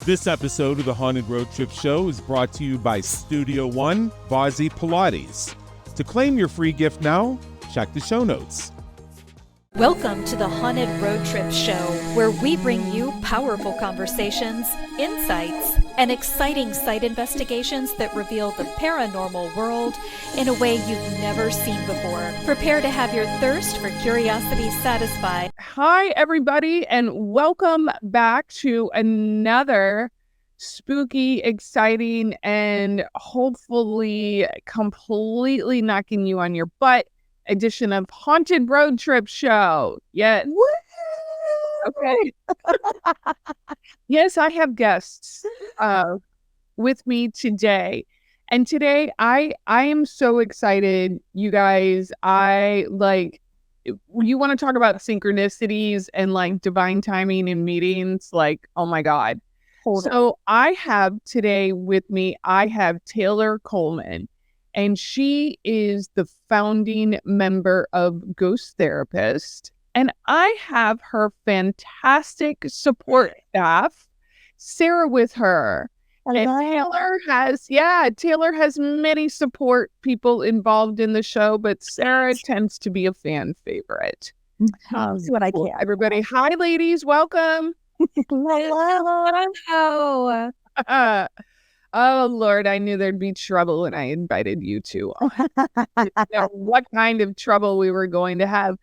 This episode of the Haunted Road Trip Show is brought to you by Studio One Vasie Pilates. To claim your free gift now, check the show notes. Welcome to the Haunted Road Trip Show, where we bring you powerful conversations, insights, and exciting site investigations that reveal the paranormal world in a way you've never seen before. Prepare to have your thirst for curiosity satisfied. Hi, everybody, and welcome back to another spooky, exciting, and hopefully completely knocking you on your butt edition of Haunted Road Trip Show. Yes. Woo! Okay. Yes, I have guests with me today. And today I am so excited, you guys. You want to talk about synchronicities and like divine timing in meetings, like, oh my God. I have today with me, I have Taylor Coleman. And she is the founding member of Ghost Therapist. And I have her fantastic support staff, Sara, with her. And Taylor has many support people involved in the show, but Sara tends to be a fan favorite. See what I can. Everybody, hi, ladies. Welcome. Hello. Oh, Lord, I knew there'd be trouble when I invited you two. What kind of trouble we were going to have.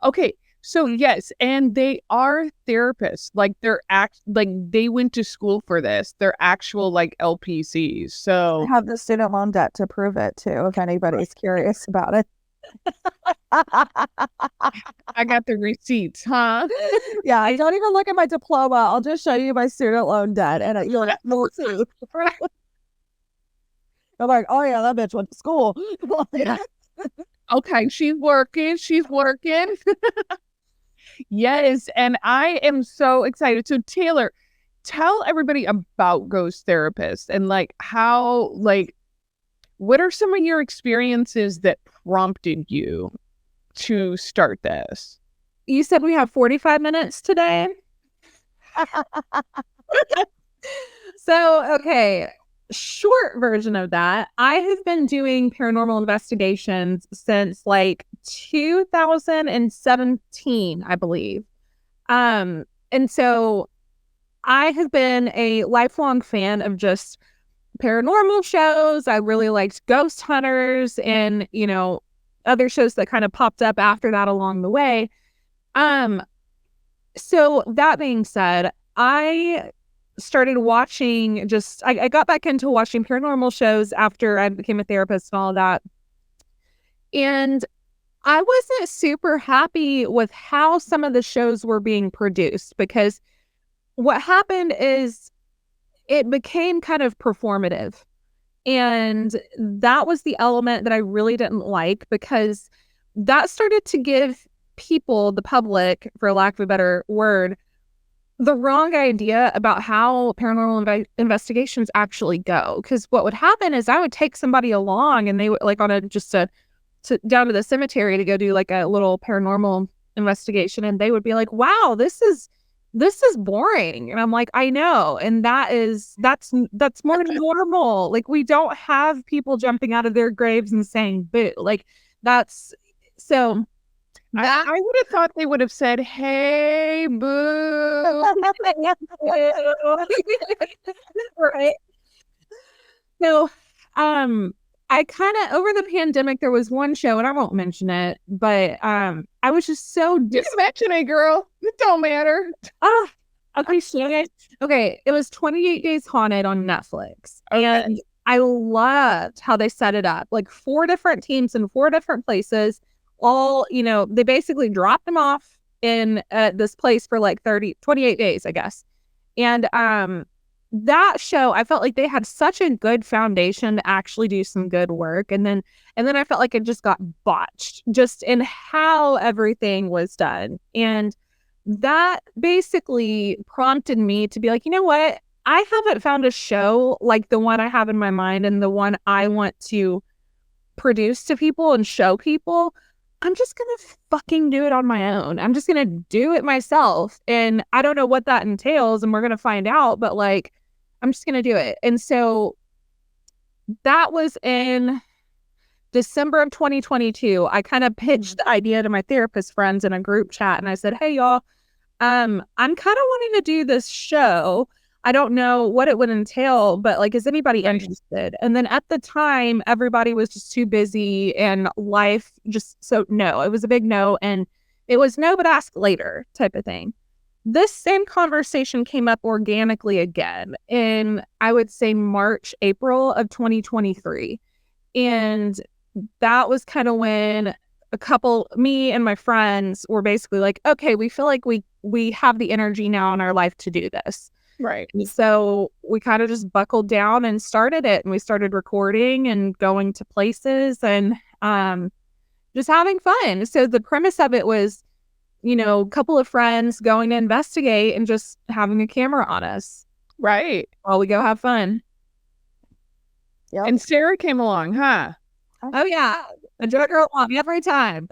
Okay, so yes, and they are therapists. Like they went to school for this. They're actual like LPCs. So I have the student loan debt to prove it too, if anybody's curious about it. I got the receipts, huh? Yeah, I don't even look at my diploma. I'll just show you my student loan debt, and you'll know too. I'm like, oh yeah, that bitch went to school. Okay, she's working. Yes, and I am so excited. So Taylor, tell everybody about Ghost Therapist and like how, like, what are some of your experiences that prompted you to start this? You said we have 45 minutes today. So, okay, short version of that. I have been doing paranormal investigations since like 2017, I believe. And so I have been a lifelong fan of just paranormal shows. I really liked Ghost Hunters and, other shows that kind of popped up after that along the way. So that being said, I started watching I got back into watching paranormal shows after I became a therapist and all that. And I wasn't super happy with how some of the shows were being produced, because what happened is it became kind of performative. And that was the element that I really didn't like, because that started to give people, the public, for lack of a better word, the wrong idea about how paranormal investigations actually go. Because what would happen is I would take somebody along and they would like on a down to the cemetery to go do like a little paranormal investigation, and they would be like, wow, this is boring. And I'm like, I know. And that's more normal. Like, we don't have people jumping out of their graves and saying boo. Like, that's so. I would have thought they would have said, hey, boo. Right. So, I kind of, over the pandemic, there was one show, and I won't mention it, but I was just so just mention it, girl. It don't matter. Okay, it was 28 Days Haunted on Netflix, and I loved how they set it up. Like 4 different teams in 4 different places. All, they basically dropped them off in this place for like 28 days, I guess. And that show, I felt like they had such a good foundation to actually do some good work. And then I felt like it just got botched just in how everything was done. And that basically prompted me to be like, you know what? I haven't found a show like the one I have in my mind and the one I want to produce to people and show people. I'm just going to fucking do it on my own. I'm just going to do it myself. And I don't know what that entails, and we're going to find out. But like, I'm just going to do it. And so that was in December of 2022. I kind of pitched the idea to my therapist friends in a group chat. And I said, hey, y'all, I'm kind of wanting to do this show. I don't know what it would entail, but like, is anybody interested? And then at the time, everybody was just too busy and life just, so no, it was a big no. And it was no, but ask later type of thing. This same conversation came up organically again in, I would say, March, April of 2023. And that was kind of when me and my friends were basically like, okay, we feel like we have the energy now in our life to do this. Right. So we kind of just buckled down and started it. And we started recording and going to places and just having fun. So the premise of it was, a couple of friends going to investigate and just having a camera on us. Right. While we go have fun. Yep. And Sara came along, huh? Oh, yeah. I drug her along every time.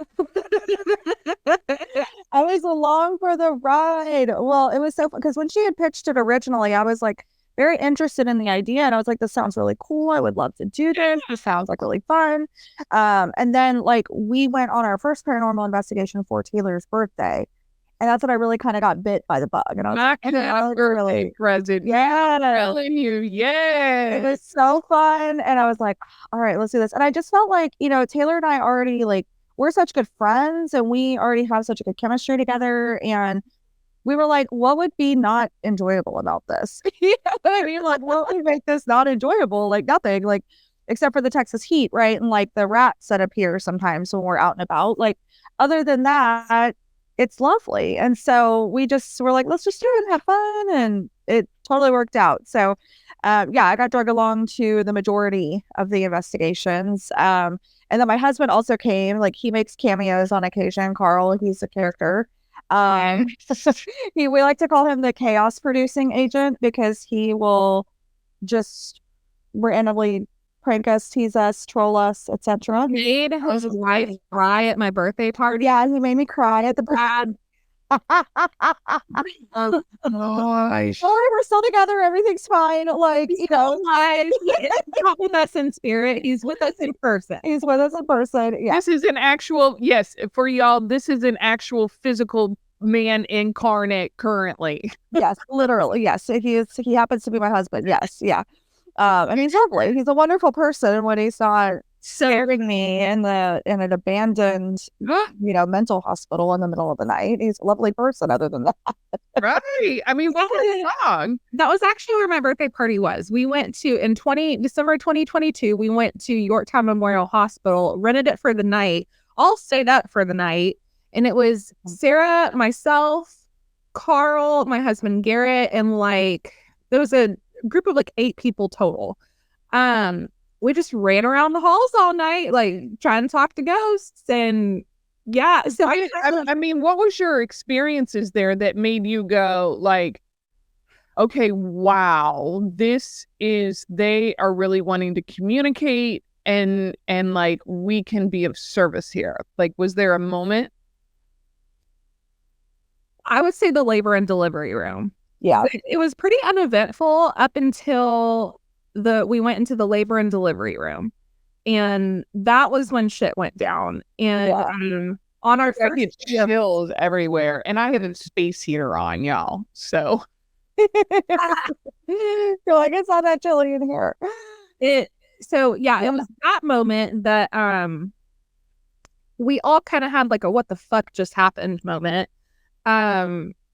I was along for the ride. Well, it was so fun because when she had pitched it originally, I was like very interested in the idea. And I was like, this sounds really cool. I would love to do this. This sounds like really fun. And then like we went on our first paranormal investigation for Taylor's birthday. And that's when I really kind of got bit by the bug. And I was like, really present. Yeah. Telling you, yeah. It was so fun. And I was like, all right, let's do this. And I just felt like, Taylor and I already we're such good friends and we already have such a good chemistry together. And we were like, what would be not enjoyable about this? I mean, like, what would make this not enjoyable? Like nothing, like, except for the Texas heat, right? And like the rats that appear sometimes when we're out and about. Like, other than that, it's lovely. And so we just were like, let's just do it and have fun. And it totally worked out. So, I got dragged along to the majority of the investigations. And then my husband also came, like he makes cameos on occasion. Carl, he's a character. We like to call him the chaos producing agent because he will just randomly prank us, tease us, troll us, etc. Made his wife cry at my birthday party. Yeah, he made me cry at the Brad. Oh, we're still together. Everything's fine. Like, He's not with us in spirit. He's with us in person. He's with us in person. Yeah. This is an actual, yes, for y'all, this is an actual physical man incarnate currently. Yes, literally. Yes. He happens to be my husband. Yes. Yeah. And he's lovely. He's a wonderful person when he's not scaring me in an abandoned, mental hospital in the middle of the night. He's a lovely person other than that. Right. I mean, what was wrong? That was actually where my birthday party was. We went to, December 2022, we went to Yorktown Memorial Hospital, rented it for the night, all stayed up for the night. And it was Sara, myself, Carl, my husband, Garrett, and there was a group of 8 people total. We just ran around the halls all night, trying to talk to ghosts. And yeah. So I mean, what was your experiences there that made you go okay, wow, they are really wanting to communicate and we can be of service here. Was there a moment? I would say the labor and delivery room. Yeah. It was pretty uneventful up until we went into the labor and delivery room. And that was when shit went down. And on our first chills everywhere. And I have a space heater on, y'all. So you're like, it's not that chilly in here. It was that moment that we all kind of had a what the fuck just happened moment.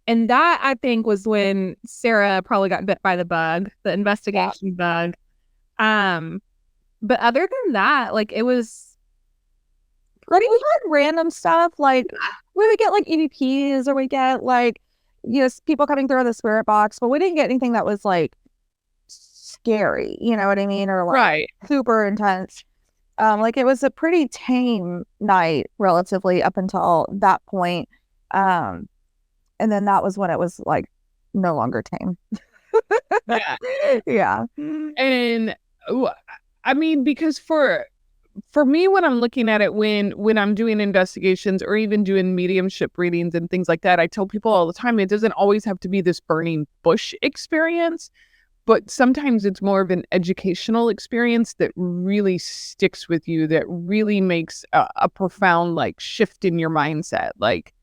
And that, I think, was when Sara probably got bit by the bug, the investigation bug. But other than that, it was pretty random stuff. We would get EVPs, or we get people coming through the spirit box, but we didn't get anything that was scary, you know what I mean? Or right. Super intense. It was a pretty tame night relatively up until that point. And then that was when it was no longer tame. Yeah. Yeah. And I mean, because for me, when I'm looking at it, when I'm doing investigations or even doing mediumship readings and things like that, I tell people all the time, it doesn't always have to be this burning bush experience. but sometimes it's more of an educational experience that really sticks with you, that really makes a profound like shift in your mindset. Like,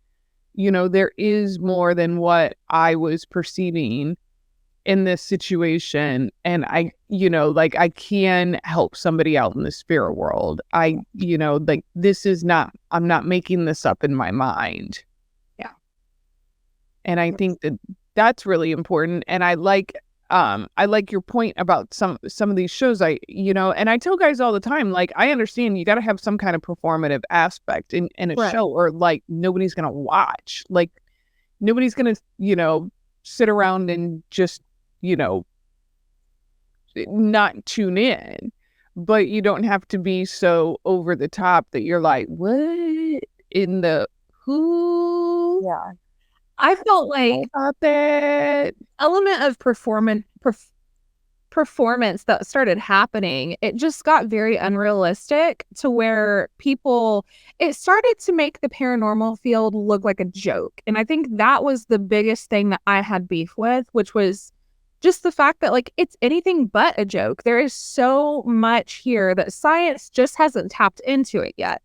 there is more than what I was perceiving in this situation. And I can help somebody out in the spirit world. This is not, I'm not making this up in my mind. Yeah. And I think that that's really important. And I like your point about some of these shows. And I tell guys all the time, like, I understand you got to have some kind of performative aspect in a Right. show, or like nobody's going to watch, like nobody's going to, sit around and just, not tune in, but you don't have to be so over the top that you're like, what in the who? Yeah. I felt like About that. element of performance that started happening, it just got very unrealistic to where it started to make the paranormal field look like a joke. And I think that was the biggest thing that I had beef with, which was just the fact that like it's anything but a joke. There is so much here that science just hasn't tapped into it yet.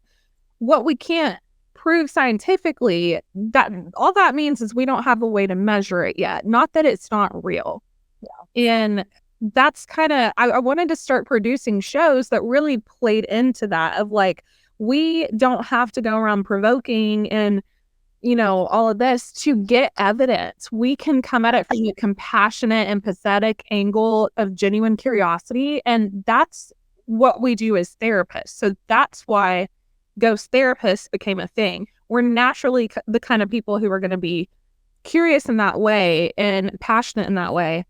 What we can't prove scientifically, that all that means is we don't have a way to measure it yet. Not that it's not real. Yeah. And that's kind of, I wanted to start producing shows that really played into that, of like, we don't have to go around provoking and, all of this to get evidence. We can come at it from a compassionate, empathetic angle of genuine curiosity. And that's what we do as therapists. So that's why ghost therapists became a thing. We're naturally the kind of people who are going to be curious in that way and passionate in that way.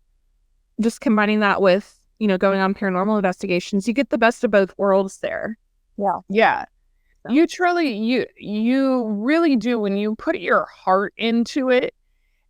Just combining that with, going on paranormal investigations, you get the best of both worlds there. Yeah. Yeah. You truly, you really do. When you put your heart into it,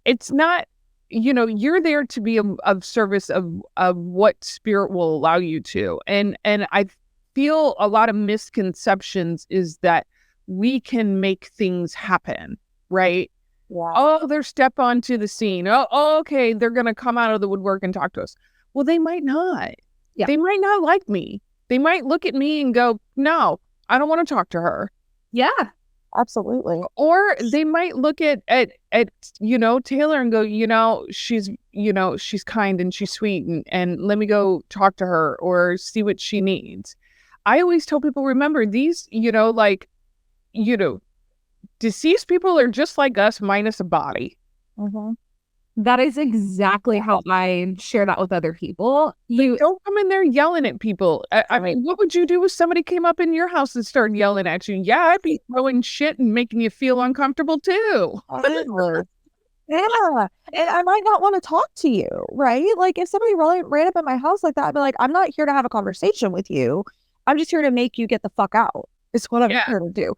it's not, you're there to be of service of what spirit will allow you to. And I feel a lot of misconceptions is that we can make things happen, right? Yeah. Oh, they're step onto the scene. Oh, okay, they're going to come out of the woodwork and talk to us. Well, they might not. Yeah. They might not like me. They might look at me and go, no, I don't want to talk to her. Yeah. Absolutely. Or they might look at Taylor and go, she's kind and she's sweet and let me go talk to her or see what she needs. I always tell people, remember these, deceased people are just like us minus a body. Mm-hmm. That is exactly how I share that with other people. You don't come in there yelling at people. I mean, what would you do if somebody came up in your house and started yelling at you? Yeah, I'd be throwing shit and making you feel uncomfortable too. Yeah. And I might not want to talk to you, right? Like if somebody ran up at my house like that, I'd be like, I'm not here to have a conversation with you. I'm just here to make you get the fuck out. It's what I'm here to do,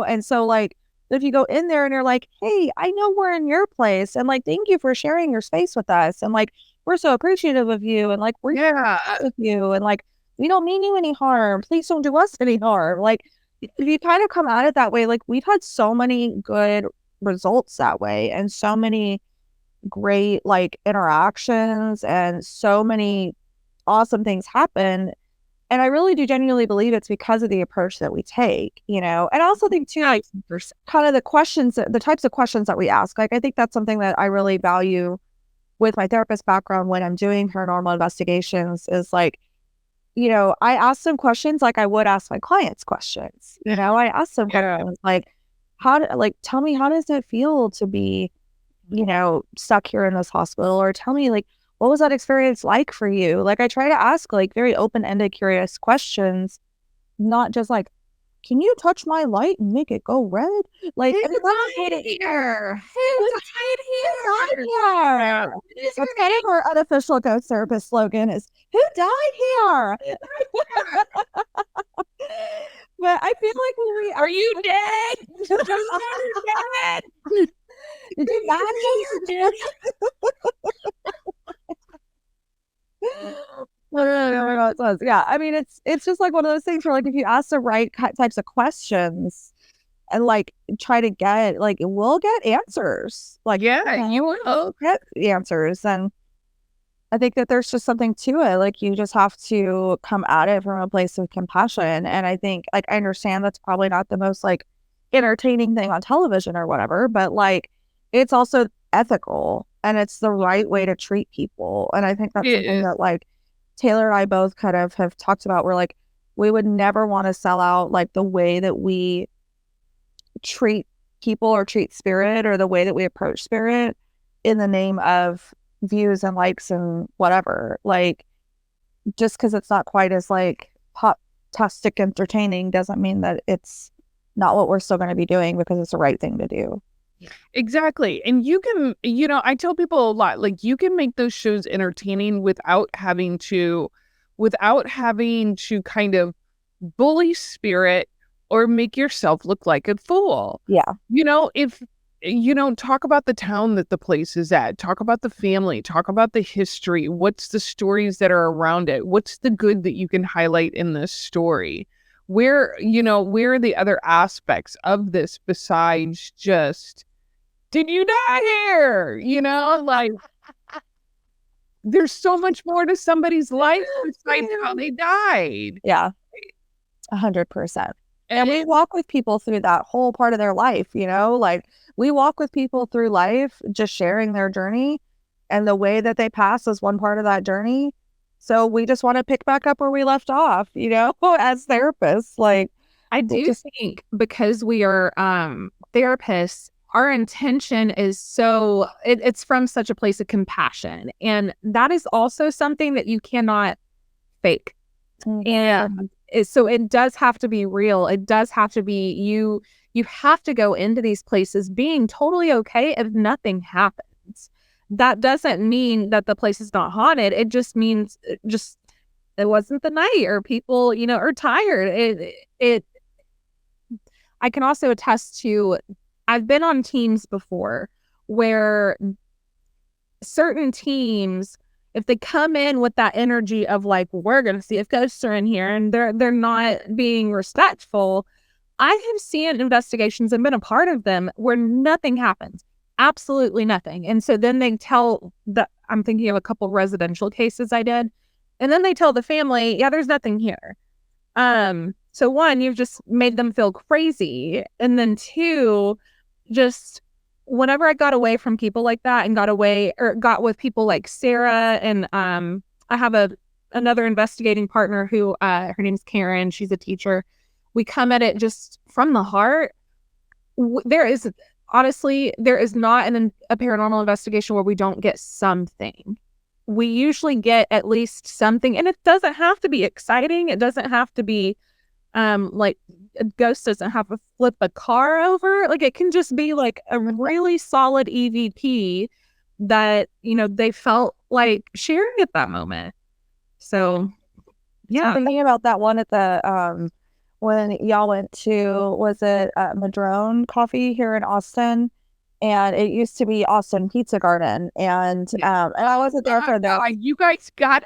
And so like, if you go in there and you're like, hey, I know we're in your place and like, thank you for sharing your space with us. And like, we're so appreciative of you. And like, we're here with you. And like, we don't mean you any harm. Please don't do us any harm. Like, if you kind of come at it that way, like we've had so many good results that way and so many great like interactions and so many awesome things happen. And I really do genuinely believe it's because of the approach that we take, And I also think too, like kind of the types of questions that we ask. Like, I think that's something that I really value with my therapist background when I'm doing paranormal investigations is like, I ask them questions like I would ask my clients questions. I ask them questions like, tell me, how does it feel to be, stuck here in this hospital? Or tell me like, what was that experience like for you? Like I try to ask like very open-ended, curious questions, not just like, can you touch my light and make it go red? Like, who died here? Who died here? That's kind of our unofficial ghost therapist slogan is, who died here? But I feel like are you dead? Did you not know you're dead? Yeah, I mean it's just like one of those things where like if you ask the right types of questions and like try to get like we'll get answers. Like you will get answers, and I think that there's just something to it. Like, you just have to come at it from a place of compassion. And I think, like, I understand that's probably not the most like entertaining thing on television or whatever, but like, it's also ethical and it's the right way to treat people. And I think that's something that like Taylor and I both kind of have talked about. We're like, we would never want to sell out like the way that we treat people or treat spirit or the way that we approach spirit in the name of views and likes and whatever. Like, just because it's not quite as like pop-tastic entertaining doesn't mean that it's not what we're still going to be doing, because it's the right thing to do. Exactly. And you can, I tell people a lot, like, you can make those shows entertaining without having to kind of bully spirit or make yourself look like a fool. Yeah. If, talk about the town that the place is at, talk about the family, talk about the history. What's the stories that are around it? What's the good that you can highlight in this story? Where are the other aspects of this besides just, did you die here? Like, there's so much more to somebody's life besides how they died. Yeah. 100%. And we walk with people through that whole part of their life, like, we walk with people through life, just sharing their journey, and the way that they pass is one part of that journey. So we just want to pick back up where we left off, as therapists. Like, I do think because we are therapists, our intention is it's from such a place of compassion. And that is also something that you cannot fake. And so it does have to be real. It does have to be you have to go into these places being totally okay if nothing happens. That doesn't mean that the place is not haunted. It just means it wasn't the night, or people, are tired. I can also attest to, I've been on teams before where certain teams, if they come in with that energy of like, we're going to see if ghosts are in here, and they're not being respectful, I have seen investigations and been a part of them where nothing happens. Absolutely nothing. And so then they tell I'm thinking of a couple residential cases I did. And then they tell the family, yeah, there's nothing here. So one, you've just made them feel crazy. And then two, just whenever I got away from people like that and got with people like Sarah, and I have another investigating partner who her name's Karen. She's a teacher. We come at it just from the heart. There is not a paranormal investigation where we don't get something. We usually get at least something, and it doesn't have to be exciting. It doesn't have to be like a ghost doesn't have to flip a car over. Like, it can just be like a really solid EVP that, they felt like sharing at that moment. So, yeah. I'm thinking about that one at the when y'all went to, was it Madrone Coffee here in Austin? And it used to be Austin Pizza Garden. And I wasn't there for that.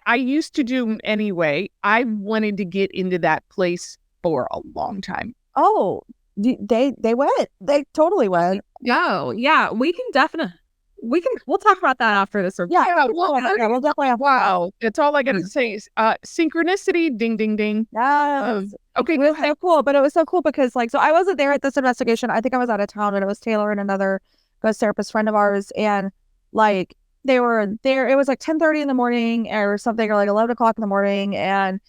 I used to do anyway. I wanted to get into that place for a long time. Oh, they went. They totally went. Oh, yeah. We'll talk about that after this. Yeah, we'll definitely have. Wow. That's all I got to say is synchronicity, ding, ding, ding. Okay. It was so cool, but it was so cool because, like, so I wasn't there at this investigation. I think I was out of town, and it was Taylor and another ghost therapist friend of ours, and like, they were there. It was like 10:30 in the morning or something, or like 11 o'clock in the morning, and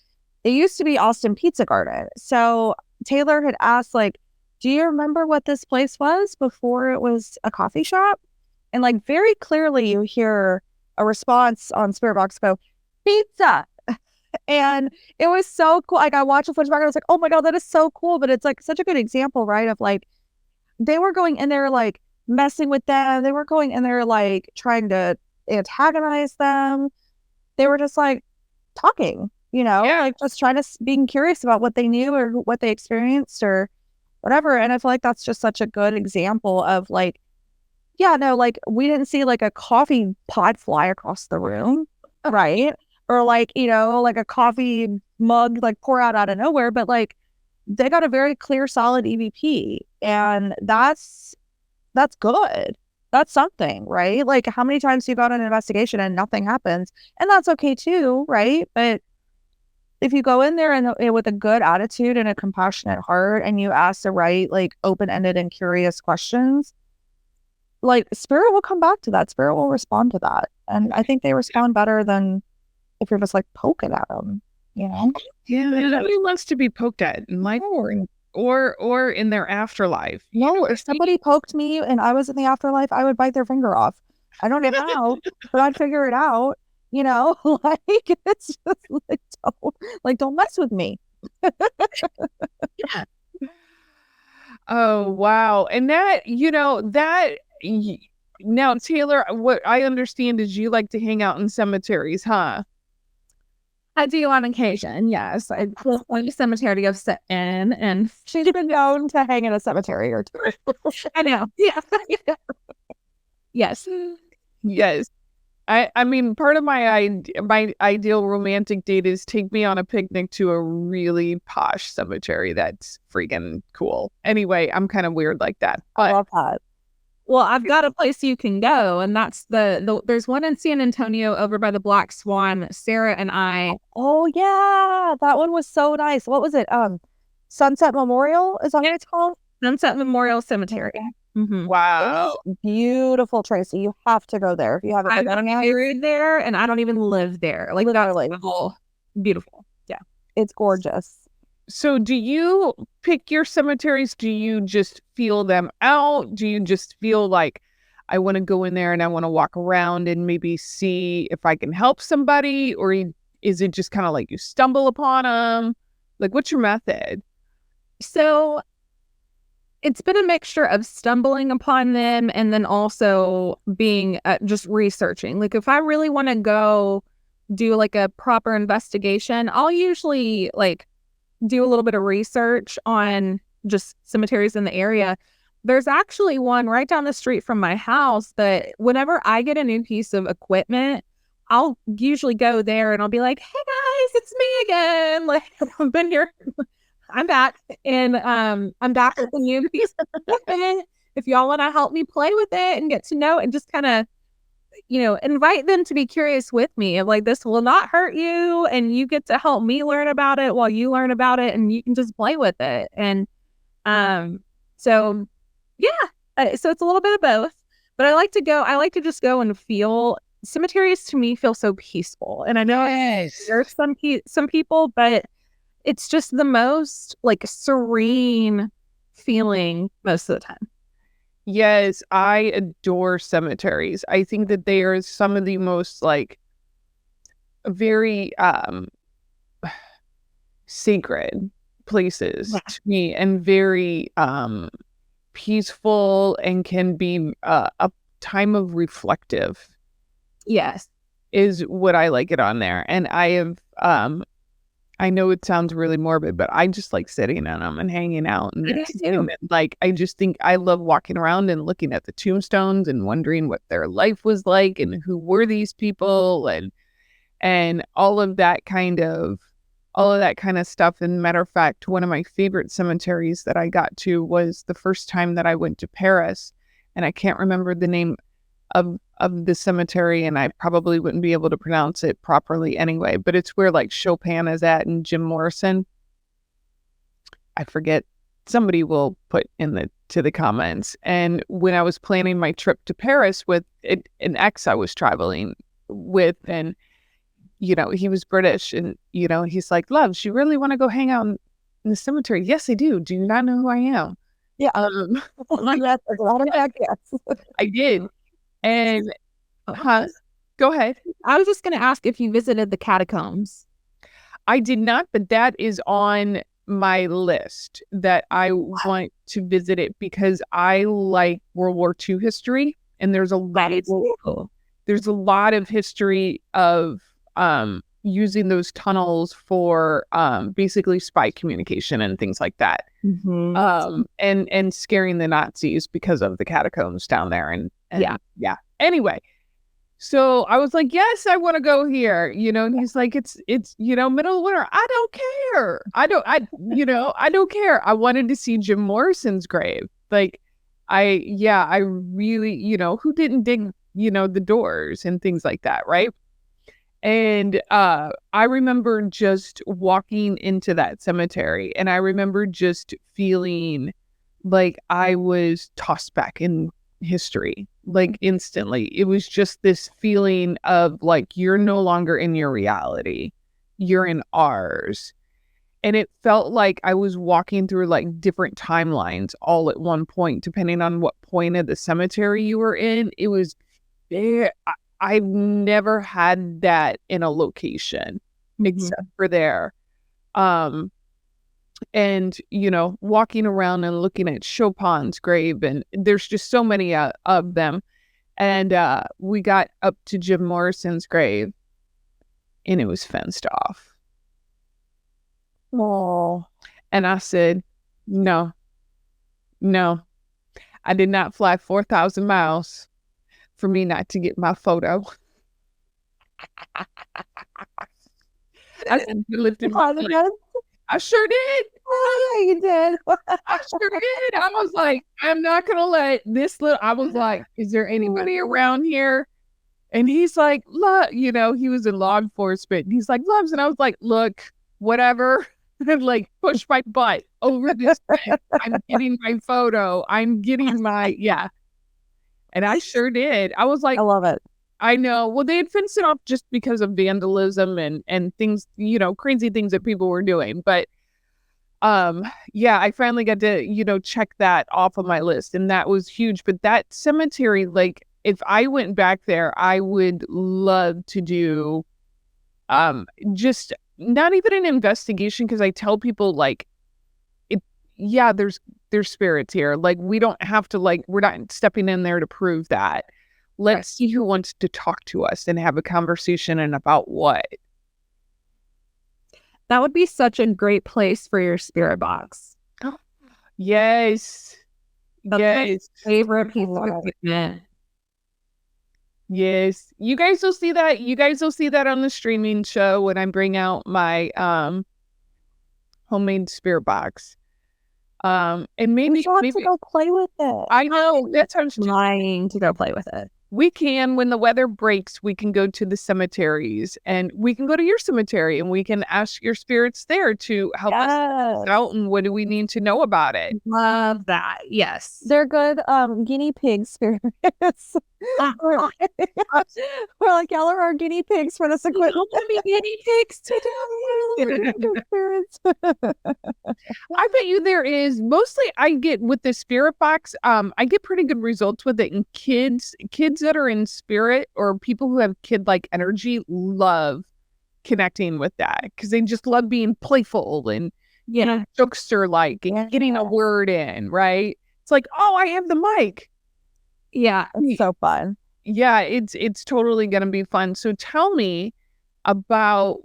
it used to be Austin Pizza Garden. So Taylor had asked, like, do you remember what this place was before it was a coffee shop? And like, very clearly you hear a response on Spirit Box go, pizza. And it was so cool. Like, I watched the footage back and I was like, oh my God, that is so cool. But it's like such a good example, right? Of like, they were going in there like messing with them. They were going in there like trying to antagonize them. They were just like talking, like just trying to being curious about what they knew or what they experienced or whatever. And I feel like that's just such a good example of like, yeah, no, like, we didn't see like a coffee pod fly across the room, right? Or like, like a coffee mug like pour out of nowhere, but like, they got a very clear, solid EVP, and that's good. that's something, right? Like, how many times do you go on an investigation and nothing happens? And that's okay too, right? But if you go in there and with a good attitude and a compassionate heart, and you ask the right, like, open-ended and curious questions, like, spirit will come back to that. Spirit will respond to that. And I think they respond better than if you're just like poking at them, you know? Yeah, nobody wants to be poked at in life or in their afterlife. No, if somebody poked me and I was in the afterlife, I would bite their finger off. I don't know how, but I'd figure it out. You know, like, it's just like, don't mess with me. Yeah. Oh, wow. And that, now, Taylor, what I understand is you like to hang out in cemeteries, huh? I do on occasion, yes. I go to the cemetery to go sit in, and She's been known to hang in a cemetery or two. I know. Yeah. Yes. Yes. I mean, part of my ideal romantic date is take me on a picnic to a really posh cemetery. That's freaking cool. Anyway, I'm kind of weird like that. I But love that. Well, I've got a place you can go, and that's there's one in San Antonio over by the Black Swan. Sarah and I. Oh yeah, that one was so nice. What was it? Sunset Memorial, is that what it's called? Sunset Memorial Cemetery. Mm-hmm. wow. Beautiful, Tracy. You have to go there if you haven't I'm been yet. married there, and I don't even live there. Like, Literally. that's beautiful. Yeah. It's gorgeous. So do you pick your cemeteries? Do you just feel them out? Do you just feel like I want to go in there and I want to walk around and maybe see if I can help somebody? Or is it just kind of like you stumble upon them? Like, what's your method? So it's been a mixture of stumbling upon them and then also being just researching. Like, if I really want to go do like a proper investigation, I'll usually like do a little bit of research on just cemeteries in the area. There's actually one right down the street from my house that whenever I get a new piece of equipment, I'll usually go there and I'll be like, hey guys, it's me again. Like, I've been here. I'm back. And I'm back with a new piece of equipment. If y'all want to help me play with it and get to know it and just kind of, invite them to be curious with me. And like, this will not hurt you, and you get to help me learn about it while you learn about it, and you can just play with it. And so yeah, so it's a little bit of both. But I like to just go and feel. Cemeteries to me feel so peaceful, and I know there's some people, but it's just the most like serene feeling most of the time. Yes, I adore cemeteries. I think that they are some of the most like very sacred places to me, and very peaceful, and can be a time of reflective. Yes, is what I like it on there. And I have I know it sounds really morbid, but I just like sitting on them and hanging out. And like, I just think I love walking around and looking at the tombstones and wondering what their life was like and who were these people, and all of that kind of stuff. And matter of fact, one of my favorite cemeteries that I got to was the first time that I went to Paris, and I can't remember the name of the cemetery, and I probably wouldn't be able to pronounce it properly anyway, but it's where like Chopin is at and Jim Morrison. I forget. Somebody will put to the comments. And when I was planning my trip to Paris with an ex I was traveling with, and he was British, and he's like, "Loves, you really want to go hang out in the cemetery?" Yes, I do. Do you not know who I am? Yeah. Yes, a lot of that, yes. I did. And go ahead. I was just going to ask if you visited the catacombs. I did not, but that is on my list that I want to visit it, because I like World War II history, and there's a lot of history of using those tunnels for basically spy communication and things like that. Mm-hmm. And scaring the Nazis because of the catacombs down there. And yeah. Anyway, so I was like, yes, I want to go here, and he's like, it's middle of winter. I don't care. I don't care. I wanted to see Jim Morrison's grave. Like, I really, who didn't dig, the doors and things like that, right? And I remember just walking into that cemetery, and I remember just feeling like I was tossed back in history, like instantly. It was just this feeling of like, you're no longer in your reality, you're in ours. And it felt like I was walking through like different timelines all at one point, depending on what point of the cemetery you were in. It was very, I've never had that in a location except for there. And, walking around and looking at Chopin's grave, and there's just so many of them. And we got up to Jim Morrison's grave, and it was fenced off. Oh. And I said, no, I did not fly 4,000 miles for me not to get my photo. I lifted my leg. I sure did. Oh, yeah, you did. I sure did. I was like, I'm not going to let this little, I was like, is there anybody around here? And he's like, look, he was in law enforcement. And he's like, Loves. And I was like, look, whatever. And like, push my butt over this fence. I'm getting my photo. I'm getting my, yeah. And I sure did. I was like, I love it. I know. Well, they had fenced it off just because of vandalism and things, crazy things that people were doing. But yeah, I finally got to, check that off of my list, and that was huge. But that cemetery, like, if I went back there, I would love to do just not even an investigation, because I tell people like there's spirits here. Like, we don't have to, like, we're not stepping in there to prove that. Let's see who wants to talk to us and have a conversation, and about what. That would be such a great place for your spirit box. Oh, yes. That's my favorite piece of equipment. Yes. You guys will see that. You guys will see that on the streaming show when I bring out my homemade spirit box. And maybe to go play with it. I know, that sounds trying to go play with it. We can, when the weather breaks, we can go to the cemeteries, and we can go to your cemetery, and we can ask your spirits there to help us out. And what do we need to know about it? Love that. Yes. They're good guinea pig spirits. We're like, y'all are our guinea pigs for this equipment. Guinea pigs today. I bet you there is. Mostly I get with the spirit box, I get pretty good results with it. And kids that are in spirit, or people who have kid-like energy, love connecting with that, because they just love being playful and jokester-like and getting a word in, right? It's like, oh, I have the mic. Yeah, it's so fun. Yeah, it's totally gonna be fun. So tell me about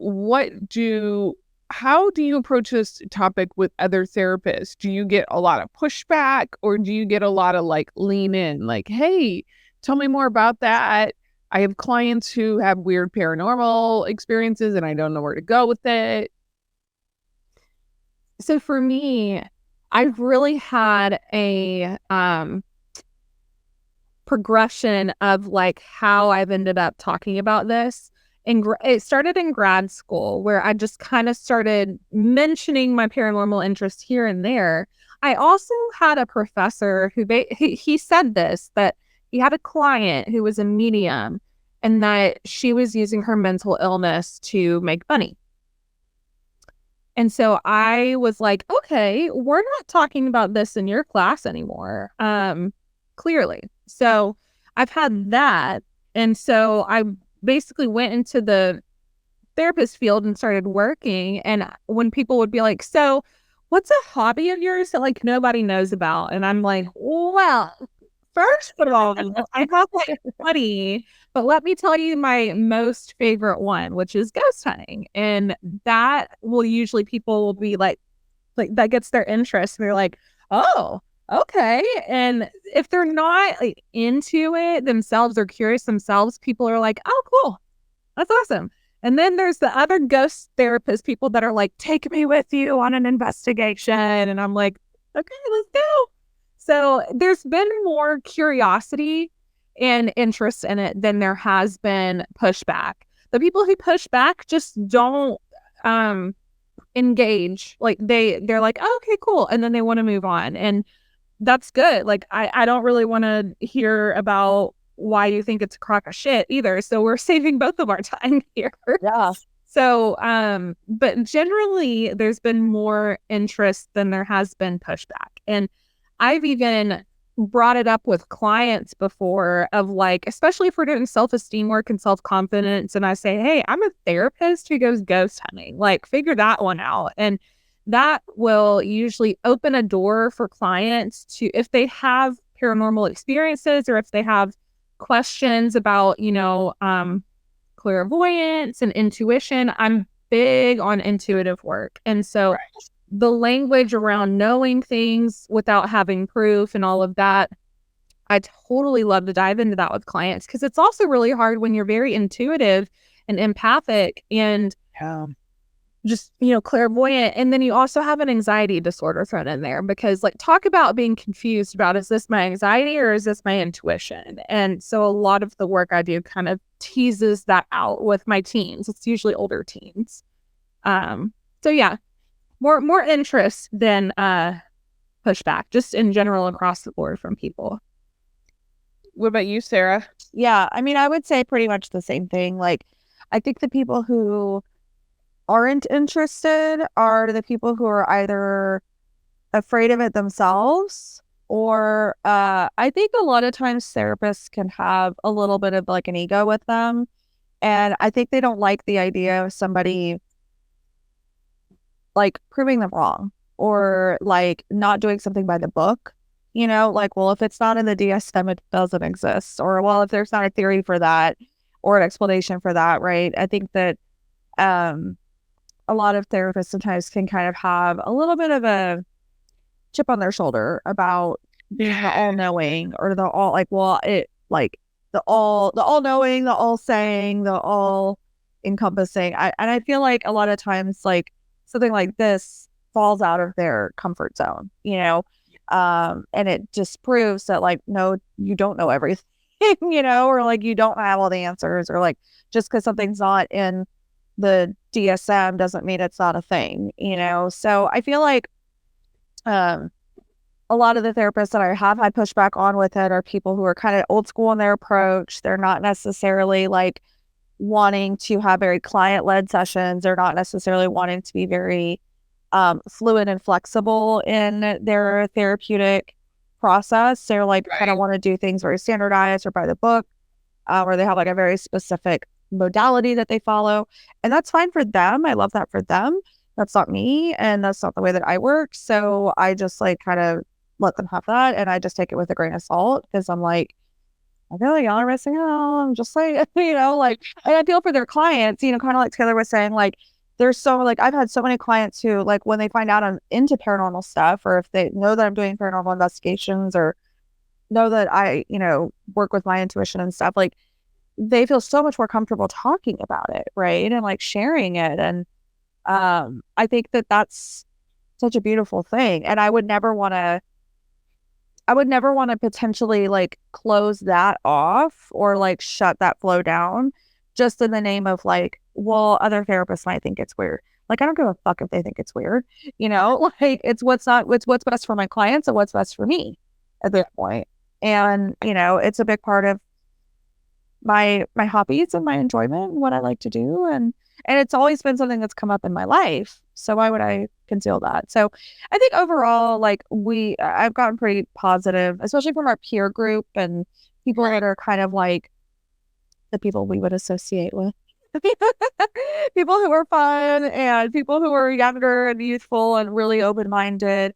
how do you approach this topic with other therapists? Do you get a lot of pushback, or do you get a lot of like lean in, like, hey, tell me more about that? I have clients who have weird paranormal experiences and I don't know where to go with it. So for me, I've really had a progression of like how I've ended up talking about this. And it started in grad school, where I just kind of started mentioning my paranormal interest here and there. I also had a professor who he said this, that he had a client who was a medium, and that she was using her mental illness to make money. And so I was like, okay, we're not talking about this in your class anymore. Clearly. So I've had that. And so I basically went into the therapist field and started working. And when people would be like, so what's a hobby of yours that like nobody knows about? And I'm like, well, first of all, I have like 20, but let me tell you my most favorite one, which is ghost hunting. And that will usually, people will be like that gets their interest. And they're like, oh, okay. And if they're not like into it themselves or curious themselves, people are like, oh, cool. That's awesome. And then there's the other ghost therapist people that are like, take me with you on an investigation. And I'm like, okay, let's go. So there's been more curiosity and interest in it than there has been pushback. The people who push back just don't engage. Like they're like, oh, okay, cool. And then they want to move on. And that's good. Like I don't really want to hear about why you think it's a crock of shit either. So we're saving both of our time here. Yeah. So, but generally there's been more interest than there has been pushback. And I've even brought it up with clients before of like, especially if we're doing self-esteem work and self-confidence. And I say, hey, I'm a therapist who goes ghost hunting, like figure that one out. And that will usually open a door for clients to, if they have paranormal experiences or if they have questions about, clairvoyance and intuition. I'm big on intuitive work. And so the language around knowing things without having proof and all of that, I totally love to dive into that with clients because it's also really hard when you're very intuitive and empathic and just, clairvoyant. And then you also have an anxiety disorder thrown in there because like talk about being confused about, is this my anxiety or is this my intuition? And so a lot of the work I do kind of teases that out with my teens. It's usually older teens. So yeah, more interest than pushback, just in general across the board from people. What about you, Sarah? Yeah, I mean, I would say pretty much the same thing. Like, I think the people who aren't interested are the people who are either afraid of it themselves or I think a lot of times therapists can have a little bit of like an ego with them. And I think they don't like the idea of somebody like proving them wrong or like not doing something by the book, like, well, if it's not in the DSM, it doesn't exist. Or, well, if there's not a theory for that or an explanation for that, right? I think that a lot of therapists sometimes can kind of have a little bit of a chip on their shoulder about being the all-knowing or the all like, well, it like the all-knowing, the all-saying, the all-encompassing. And I feel like a lot of times like something like this falls out of their comfort zone, and it just proves that like, no, you don't know everything, or like you don't have all the answers, or like just because something's not in the DSM doesn't mean it's not a thing, So I feel like a lot of the therapists that I have had pushback on with it are people who are kind of old school in their approach. They're not necessarily like wanting to have very client-led sessions. They're not necessarily wanting to be very fluid and flexible in their therapeutic process. They're like kind of want to do things very standardized or by the book, or they have like a very specific modality that they follow, and that's fine for them. I love that for them. That's not me, and that's not the way that I work. So I just like kind of let them have that, and I just take it with a grain of salt because I'm like, I feel like y'all are missing out. I'm just like, like, and I feel for their clients, kind of like Taylor was saying, like, there's so like I've had so many clients who like when they find out I'm into paranormal stuff, or if they know that I'm doing paranormal investigations, or know that I work with my intuition and stuff, like they feel so much more comfortable talking about it, right? And like sharing it. And I think that that's such a beautiful thing. And I would never want to potentially like close that off or like shut that flow down just in the name of like, well, other therapists might think it's weird. Like, I don't give a fuck if they think it's weird, like it's what's best for my clients and what's best for me at this point. And, it's a big part of my hobbies and my enjoyment and what I like to do. And it's always been something that's come up in my life. So why would I conceal that? So I think overall, like I've gotten pretty positive, especially from our peer group and people that are kind of like the people we would associate with. People who are fun and people who are younger and youthful and really open-minded.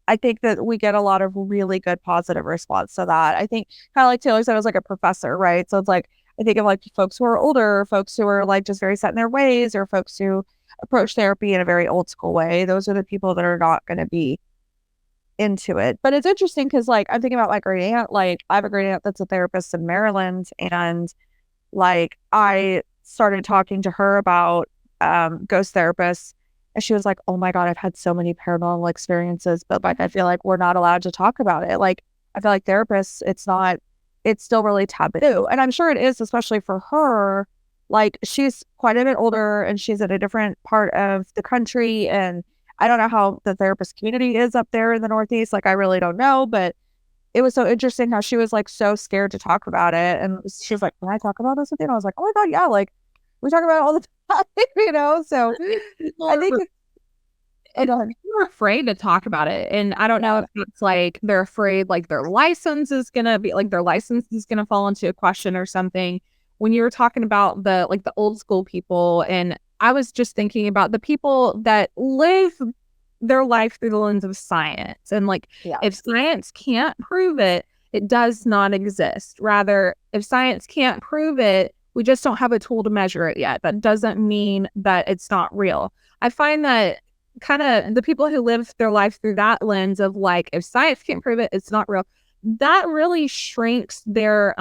I think that we get a lot of really good positive response to that. I think kind of like Taylor said, it was like a professor, right? So it's like, I think of like folks who are older, folks who are like just very set in their ways, or folks who approach therapy in a very old school way. Those are the people that are not going to be into it. But it's interesting because like I'm thinking about my great aunt. Like I have a great aunt that's a therapist in Maryland, and like I started talking to her about ghost therapists, And she was like, oh my God, I've had so many paranormal experiences, but like, I feel like we're not allowed to talk about it. Like, I feel like therapists, it's still really taboo. And I'm sure it is, especially for her. Like, she's quite a bit older and she's in a different part of the country. And I don't know how the therapist community is up there in the Northeast. Like, I really don't know, but it was so interesting how she was like so scared to talk about it. And she was like, can I talk about this with you? And I was like, oh my God, yeah. Like, we talk about it all the time, So I think they're afraid to talk about it. And I don't know if it's like they're afraid like their license is gonna fall into a question or something. When you were talking about the old school people, and I was just thinking about the people that live their life through the lens of science. And if science can't prove it, it does not exist. Rather, if science can't prove it, we just don't have a tool to measure it yet. That doesn't mean that it's not real. I find that kind of the people who live their life through that lens of like, if science can't prove it, it's not real. That really shrinks their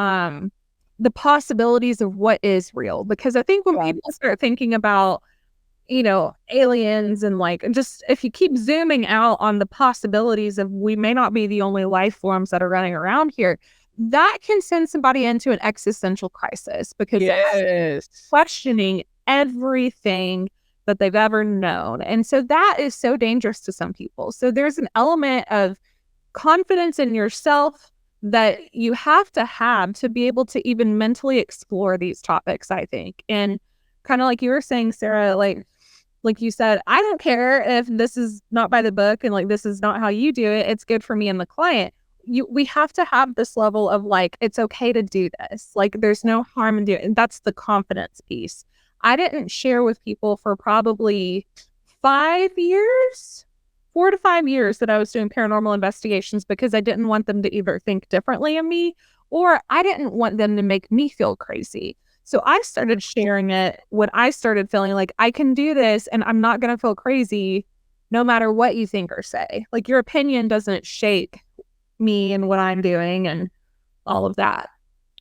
the possibilities of what is real. Because I think when people start thinking about, aliens and just if you keep zooming out on the possibilities of we may not be the only life forms that are running around here, that can send somebody into an existential crisis because questioning everything that they've ever known. And so that is so dangerous to some people. So there's an element of confidence in yourself that you have to be able to even mentally explore these topics, I think. And kind of like you were saying, Sarah, like you said, I don't care if this is not by the book and this is not how you do it. It's good for me and the client. We have to have this level of it's okay to do this. There's no harm in doing it. And that's the confidence piece. I didn't share with people for probably 4 to 5 years that I was doing paranormal investigations because I didn't want them to either think differently of me or I didn't want them to make me feel crazy. So I started sharing it when I started feeling like I can do this and I'm not going to feel crazy no matter what you think or say. Your opinion doesn't shake me and what I'm doing and all of that.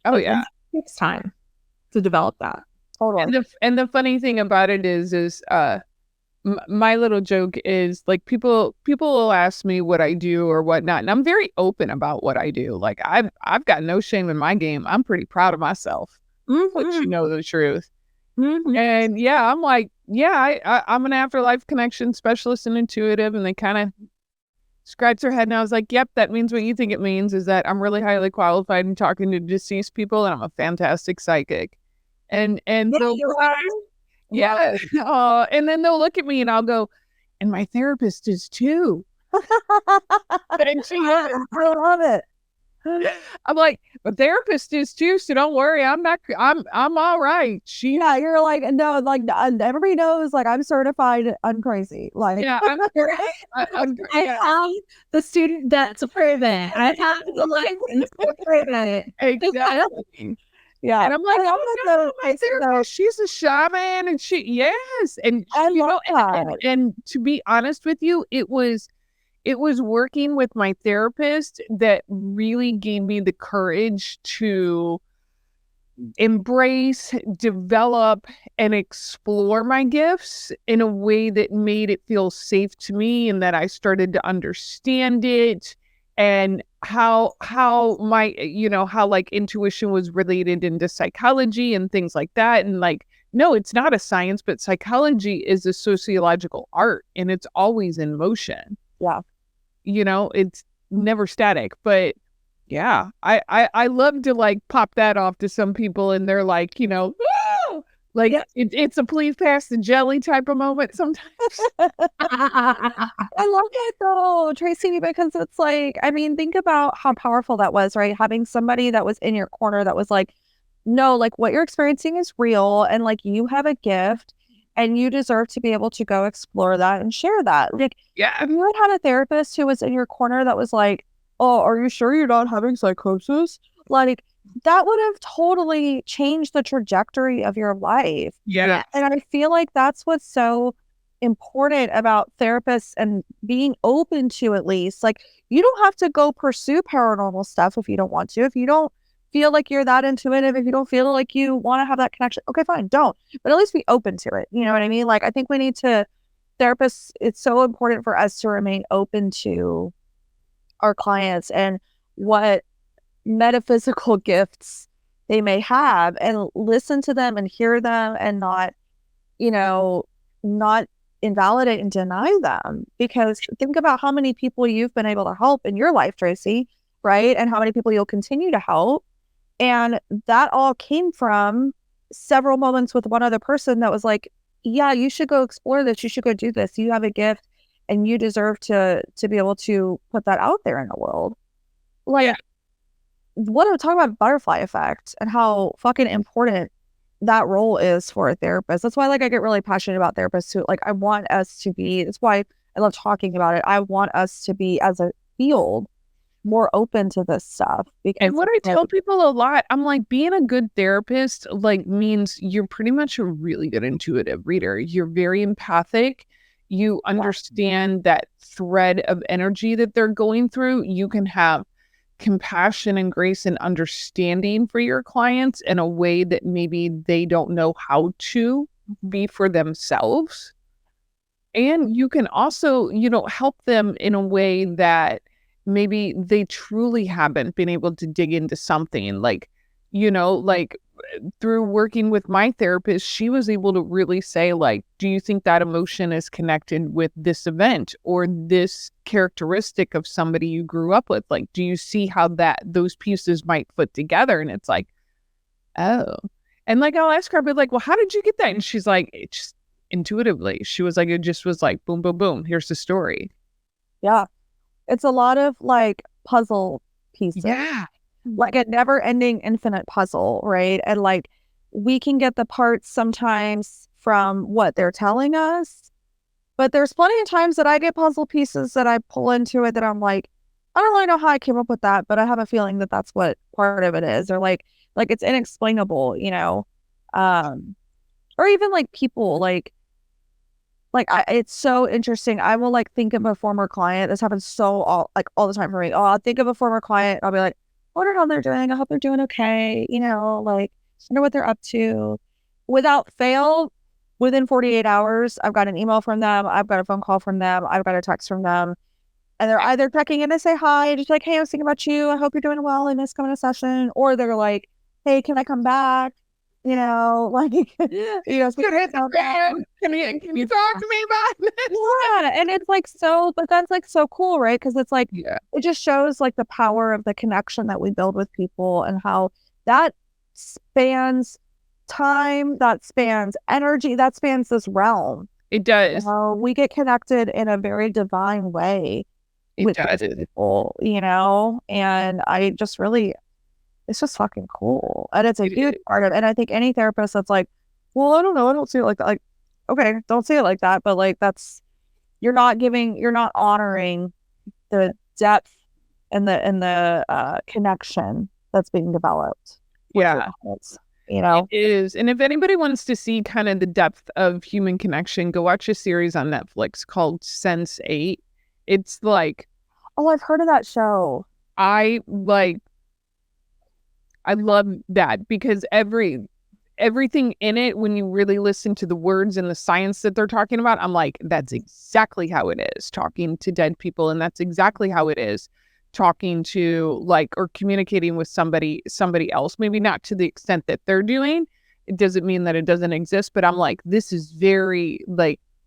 Oh, yeah. It takes time to develop that. Totally. And the funny thing about it is my little joke is people will ask me what I do or whatnot, and I'm very open about what I do. I've got no shame in my game. I'm pretty proud of myself. But you know the truth. And I'm I'm an afterlife connection specialist and intuitive, and they kind of scratch their head, and I was like, yep, that means what you think it means, is that I'm really highly qualified in talking to deceased people, and I'm a fantastic psychic. And so you are. yeah. And then they'll look at me and I'll go, and my therapist is too. And I love it. I'm like, my therapist is too, so don't worry. I'm all right. You're no, everybody knows, I'm certified uncrazy. I'm I have the student that's proven. I have the license to prove it. Exactly. Yeah. And I'm like, my therapist, she's a shaman, and and I love that. And to be honest with you, it was working with my therapist that really gave me the courage to embrace, develop, and explore my gifts in a way that made it feel safe to me, and that I started to understand it, and how my how intuition was related into psychology and things like that. And no, it's not a science, but psychology is a sociological art, and it's always in motion. Yeah. It's never static. But yeah, I love to pop that off to some people, and they're like, "Whoa!" It's a please pass the jelly type of moment sometimes. I love that though, Tracy, because it's think about how powerful that was, right? Having somebody that was in your corner that was no, what you're experiencing is real, and you have a gift and you deserve to be able to go explore that and share that. If you had a therapist who was in your corner that was oh, are you sure you're not having psychosis? That would have totally changed the trajectory of your life. Yeah. And I feel like that's what's so important about therapists and being open to, at least, you don't have to go pursue paranormal stuff if you don't want to. If you don't feel like you're that intuitive, if you don't feel like you want to have that connection, okay, fine, don't. But at least be open to it. You know what I mean? I think we need to therapists, it's so important for us to remain open to our clients and what metaphysical gifts they may have, and listen to them and hear them, and not, not invalidate and deny them. Because think about how many people you've been able to help in your life, Tracy, right? And how many people you'll continue to help. And that all came from several moments with one other person that was like, yeah, you should go explore this. You should go do this. You have a gift and you deserve to be able to put that out there in the world. Like, what I'm talking about, butterfly effect, and how fucking important that role is for a therapist. That's why, like, I get really passionate about therapists too. Like, I want us to be, that's why I love talking about it. I want us to be, as a field, more open to this stuff. And what I tell people a lot, I'm like, being a good therapist, like, means you're pretty much a really good intuitive reader. You're very empathic. You understand that thread of energy that they're going through. You can have compassion and grace and understanding for your clients in a way that maybe they don't know how to be for themselves. And you can also, help them in a way that maybe they truly haven't been able to dig into something. Like, through working with my therapist, she was able to really say, like, do you think that emotion is connected with this event or this characteristic of somebody you grew up with? Like, do you see how those pieces might fit together? And it's like, oh. And like, I'll ask her, I'll be like, well, how did you get that? And she's like, it just intuitively. She was like, it just was like, boom, boom, boom. Here's the story. Yeah. It's a lot of like puzzle pieces. Yeah. Like a never ending infinite puzzle, right? And like, we can get the parts sometimes from what they're telling us, but there's plenty of times that I get puzzle pieces that I pull into it that I'm like, I don't really know how I came up with that, but I have a feeling that that's what part of it is. Or like it's inexplainable, or even like people it's so interesting. I will like think of a former client. This happens all the time for me. Oh, I'll think of a former client. I'll be like, I wonder how they're doing. I hope they're doing okay. Like, I wonder what they're up to. Without fail, within 48 hours, I've got an email from them. I've got a phone call from them. I've got a text from them. And they're either checking in to say hi, just like, hey, I was thinking about you. I hope you're doing well in this coming session. Or they're like, hey, can I come back? Can you talk to me about this? Yeah. And it's like, but that's like so cool, right? Because it's like, it just shows like the power of the connection that we build with people, and how that spans time, that spans energy, that spans this realm. It does. We get connected in a very divine way with people, and I just really, it's just fucking cool. And it's a huge part of it. And I think any therapist that's like, well, I don't know, I don't see it like that. Like, okay, don't see it like that. But like, you're not honoring the depth and the connection that's being developed. Yeah. It is. And if anybody wants to see kind of the depth of human connection, go watch a series on Netflix called Sense8. It's like, oh, I've heard of that show. I love that, because everything in it, when you really listen to the words and the science that they're talking about, I'm like, that's exactly how it is talking to dead people. And that's exactly how it is talking to or communicating with somebody else, maybe not to the extent that they're doing. It doesn't mean that it doesn't exist, but I'm like, this is very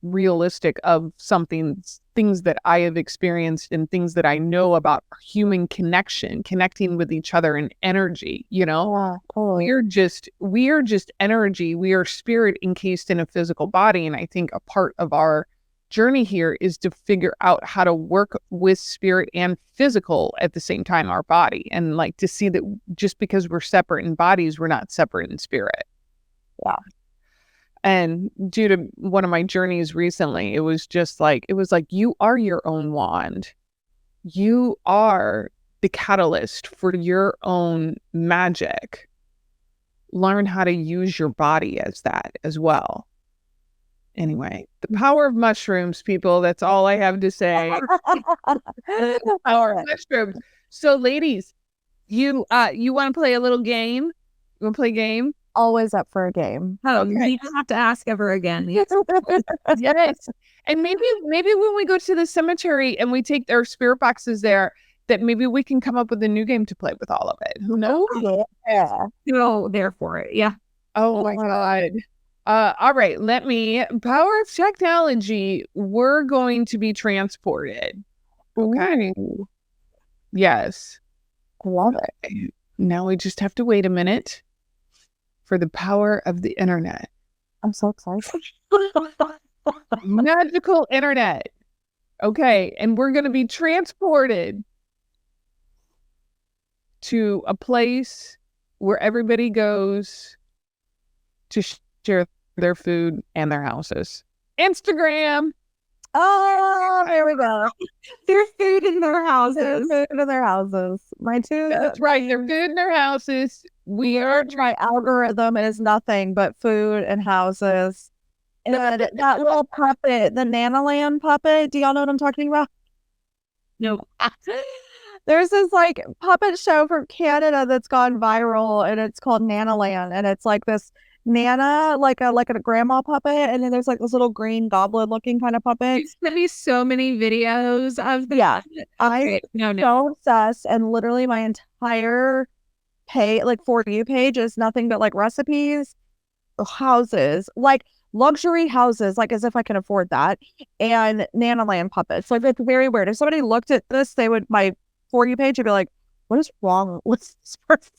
realistic of things that I have experienced and things that I know about human connecting with each other and energy, Yeah, totally. We are just energy. We are spirit encased in a physical body. And I think a part of our journey here is to figure out how to work with spirit and physical at the same time, our body, and to see that just because we're separate in bodies, we're not separate in spirit. Yeah. And due to one of my journeys recently, it was like, you are your own wand. You are the catalyst for your own magic. Learn how to use your body as that as well. Anyway, the power of mushrooms, people. That's all I have to say. Power of mushrooms. So, ladies, you want to play a little game? You want to play a game? always up for a game. Oh, Okay. you don't have to ask ever again. Yes. Yes. And maybe when we go to the cemetery and we take their spirit boxes there, that maybe we can come up with a new game to play with all of it. Who knows? Yeah. You're there for it. Yeah. Oh my God. All right. Power of technology. We're going to be transported. Okay. Ooh, Yes. love it. Now we just have to wait a minute for the power of the internet. I'm so excited. Magical internet. Okay. And we're going to be transported to a place where everybody goes to share their food and their houses. Instagram. Oh, there we go. There's food in their There's houses. food in their houses. My two. That's right. Their food in their houses. We are My algorithm is nothing but food and houses. And that little puppet, the Nanaland puppet. Do y'all know what I'm talking about? No. There's this like puppet show from Canada that's gone viral, and it's called Nanaland, and it's like this Nana, like a grandma puppet, and then there's like this little green goblin looking kind of puppet. You sent me so many videos of that. Yeah, I Wait, no. so obsessed, and literally my entire For You page is nothing but like recipes, houses, like luxury houses, like as if I can afford that, and Nanaland puppets. Like it's very weird. If somebody looked at this, my For You page would be like, "What is wrong with this person?"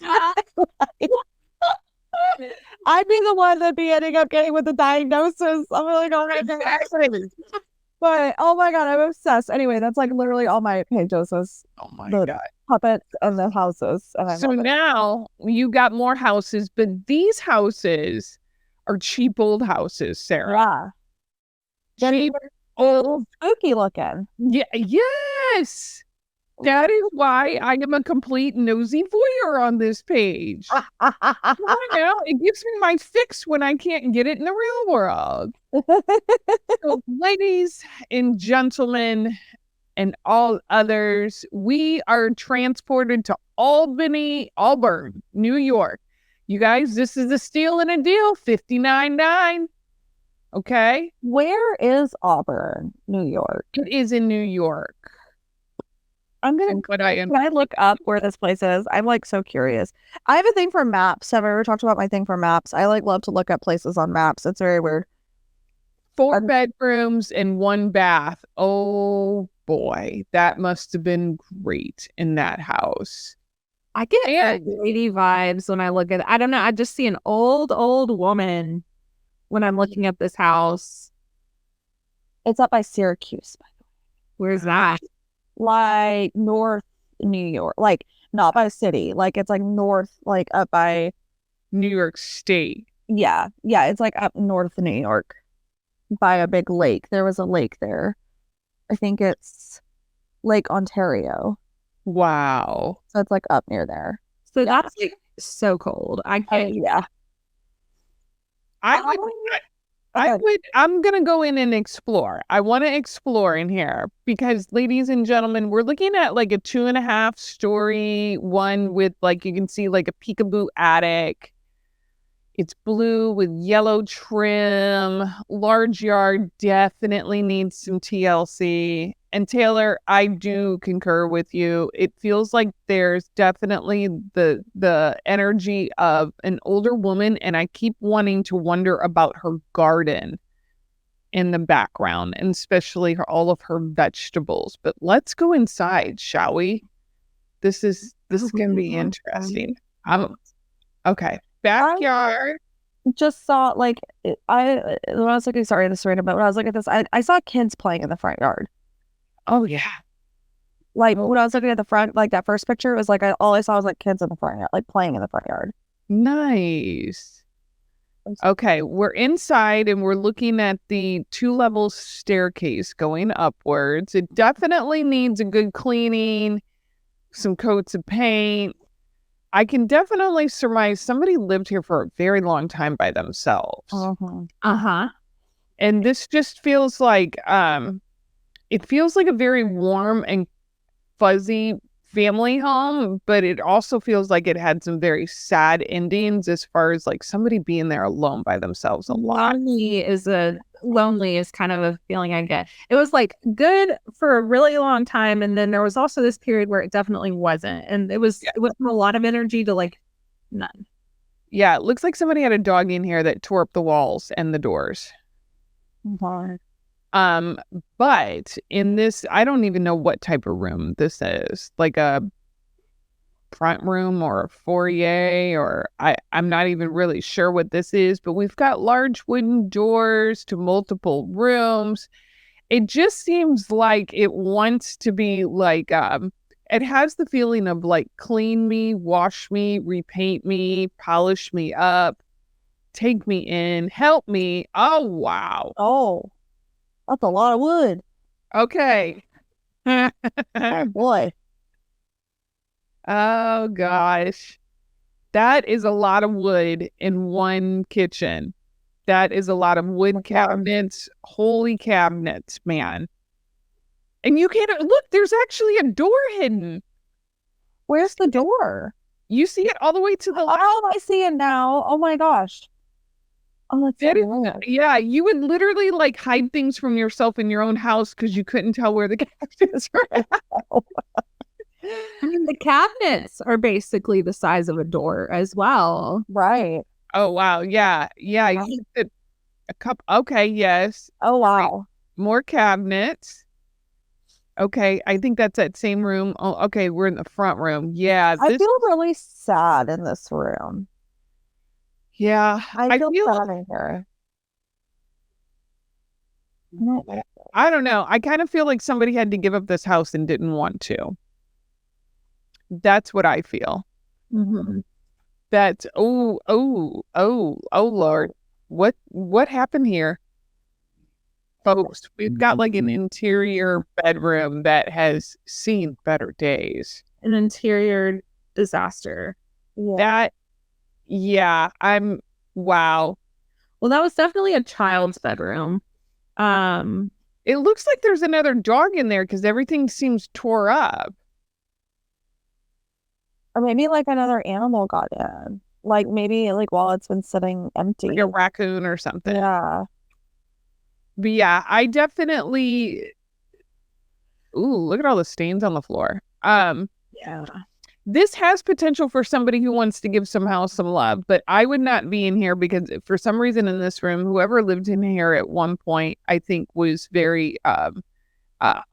I'd be the one that'd be ending up getting with the diagnosis. I'm like, oh my God. But oh my God, I'm obsessed. Anyway, that's like literally all my pages is oh my the God. puppets and the houses. And I So love it. now you got more houses, but these houses are cheap old houses, Sarah. Yeah. Cheap old. Spooky looking. Yeah. Yes. That is why I am a complete nosy voyeur on this page. You know, it gives me my fix when I can't get it in the real world. So, ladies and gentlemen, and all others, we are transported to Auburn, New York. You guys, this is a steal and a deal, $59.9. Okay? Where is Auburn, New York? It is in New York. I'm gonna. But I am Can I look up where this place is? I'm like so curious. I have a thing for maps. Have I ever talked about my thing for maps? I like love to look up places on maps. It's very weird. 4 bedrooms and 1 bath. Oh boy, that must have been great in that house. I get lady vibes when I look at it. I don't know. I just see an old woman when I'm looking at this house. It's up by Syracuse, by the Where's that? way. Like North New York, like not by city, like it's like north, like up by New York State. yeah, it's like up north of New York by a big lake. There was a lake there. I think it's Lake Ontario. Wow. So it's like up near there. So that's like so cold. I can't. Yeah. I'm going to go in and explore. I want to explore in here because, ladies and gentlemen, we're looking at like a 2.5 story one with like, you can see like a peekaboo attic. It's blue with yellow trim, large yard, definitely needs some TLC. And Taylor, I do concur with you. It feels like there's definitely the energy of an older woman, and I keep wanting to wonder about her garden in the background, and especially all of her vegetables. But let's go inside, shall we? This is going to be interesting. Okay. Backyard. Just saw like when I was looking, sorry, this is random, but when I was looking at this, I saw kids playing in the front yard. Oh yeah. Like when I was looking at the front, like that first picture, it was like all I saw was like kids in the front yard, like playing in the front yard. Nice. Okay, we're inside and we're looking at the 2-level staircase going upwards. It definitely needs a good cleaning, some coats of paint. I can definitely surmise somebody lived here for a very long time by themselves. Uh-huh. And this just feels like it feels like a very warm and fuzzy family home, but it also feels like it had some very sad endings as far as like somebody being there alone by themselves a lot. Lonely is kind of a feeling I get. It was like good for a really long time, and then there was also this period where it definitely wasn't, and it went from a lot of energy to like none. Yeah, it looks like somebody had a dog in here that tore up the walls and the doors. Mhm. But in this, I don't even know what type of room this is. Like a front room or a foyer, or I'm not even really sure what this is, but we've got large wooden doors to multiple rooms. It just seems like it wants to be like, it has the feeling of like clean me, wash me, repaint me, polish me up, take me in, help me. Oh, wow. Oh, that's a lot of wood. Okay. Boy. Oh, gosh. That is a lot of wood in one kitchen. That is a lot of wood cabinets, holy cabinets, man. And you can't look, there's actually a door hidden. Where's the door? You see it all the way to the left. Oh, I see it now. Oh my gosh. Oh, that's That is, cool. yeah, you would literally like hide things from yourself in your own house because you couldn't tell where the cabinets were at. I mean, the cabinets are basically the size of a door as well. Right. Oh, wow. Yeah. Yeah. Yeah. You did a cup. Okay. Yes. Oh, wow. More cabinets. Okay. I think that's that same room. Oh, okay. We're in the front room. Yeah. I feel really sad in this room. Yeah. I feel sad in here. I don't know. I kind of feel like somebody had to give up this house and didn't want to. That's what I feel. Mm-hmm. That's oh Lord. What happened here? Folks, we've got like an interior bedroom that has seen better days. An interior disaster. Yeah. Wow. Well, that was definitely a child's bedroom. It looks like there's another dog in there because everything seems tore up. Or maybe like another animal got in. Like maybe like while it's been sitting empty. Like a raccoon or something. Yeah. But yeah, I definitely. Ooh, look at all the stains on the floor. Yeah. This has potential for somebody who wants to give some house some love, but I would not be in here because for some reason in this room, whoever lived in here at one point, I think was very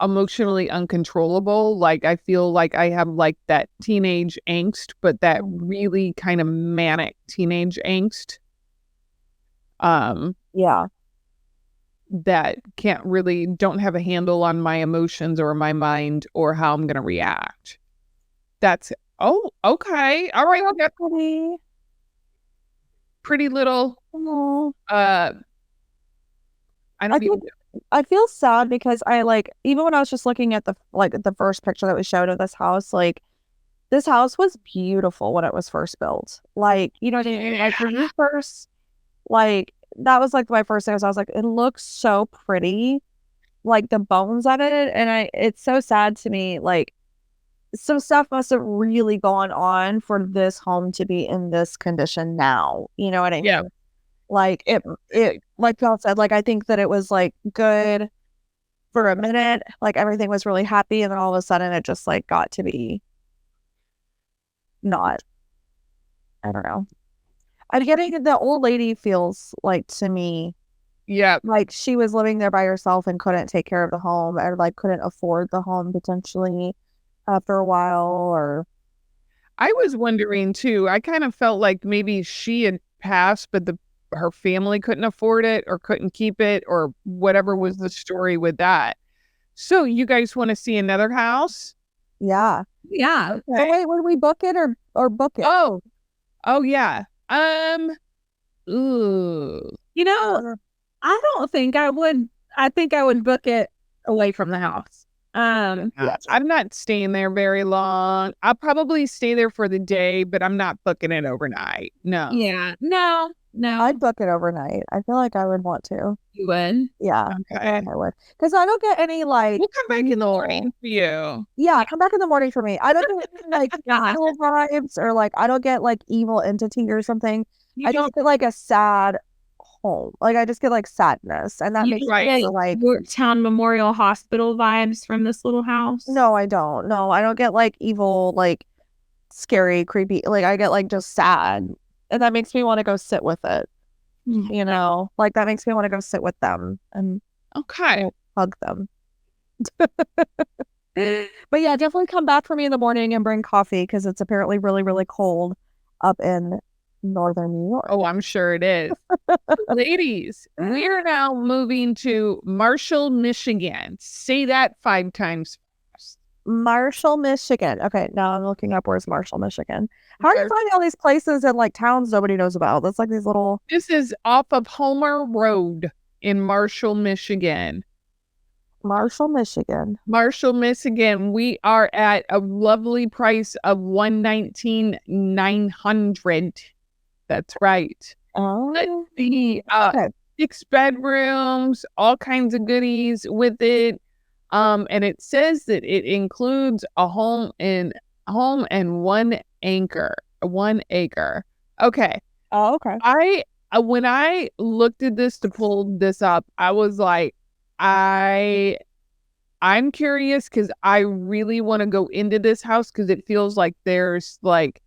emotionally uncontrollable. Like I feel like I have like that teenage angst, but that really kind of manic teenage angst. Yeah. That don't have a handle on my emotions or my mind or how I'm going to react. That's, okay. All right. Well, that's pretty little, I feel sad because I like, even when I was just looking at the first picture that we showed of this house, like this house was beautiful when it was first built. Like, you know what I mean? Like when you first, like, that was like my first thing. I was like, it looks so pretty, like the bones on it. And it's so sad to me. Like some stuff must have really gone on for this home to be in this condition now. You know what I mean? Yeah. Like it, like Paul said, like, I think that it was like good for a minute, like everything was really happy. And then all of a sudden it just like got to be not, I don't know. I'm getting the old lady feels like to me, yeah, like she was living there by herself and couldn't take care of the home or like couldn't afford the home potentially after a while. Or I was wondering too. I kind of felt like maybe she had passed, but her family couldn't afford it or couldn't keep it or whatever was the story with that. So you guys want to see another house? yeah. Yeah. Okay. So wait, would we book it or book it? Oh yeah. Ooh. You know, I don't think I would. I think I would book it away from the house. I'm not staying there very long. I'll probably stay there for the day, but I'm not booking it overnight. No. Yeah. No. I'd book it overnight. I feel like I would want to. You would? Yeah, I feel Okay. like I would. Because I don't get any like. We'll come back in the morning for you. Yeah, come back in the morning for me. I don't get any, like evil vibes or like I don't get like evil entity or something. I just get like a sad home. Like I just get like sadness, and that makes me feel like Town Memorial Hospital vibes from this little house. no, I don't. No, I don't get like evil, like scary, creepy. Like I get like just sad, and that makes me want to go sit with it. You know, like that makes me want to go sit with them and Okay. hug them. But yeah, definitely come back for me in the morning and bring coffee because it's apparently really, really cold up in northern New York. Oh, I'm sure it is. Ladies, we are now moving to Marshall, Michigan. Say that 5 times fast. Marshall, Michigan. Okay, now I'm looking up where's Marshall, Michigan. How are you finding all these places and like towns nobody knows about? That's like these little. This is off of Homer Road in Marshall, Michigan. Marshall, Michigan. Marshall, Michigan. We are at a lovely price of $119,900. That's right. Oh, The okay. 6 bedrooms, all kinds of goodies with it. And it says that it includes a home and 1 acre. Okay. Oh, okay. When I looked at this to pull this up, I was like, I'm curious because I really want to go into this house because it feels like there's like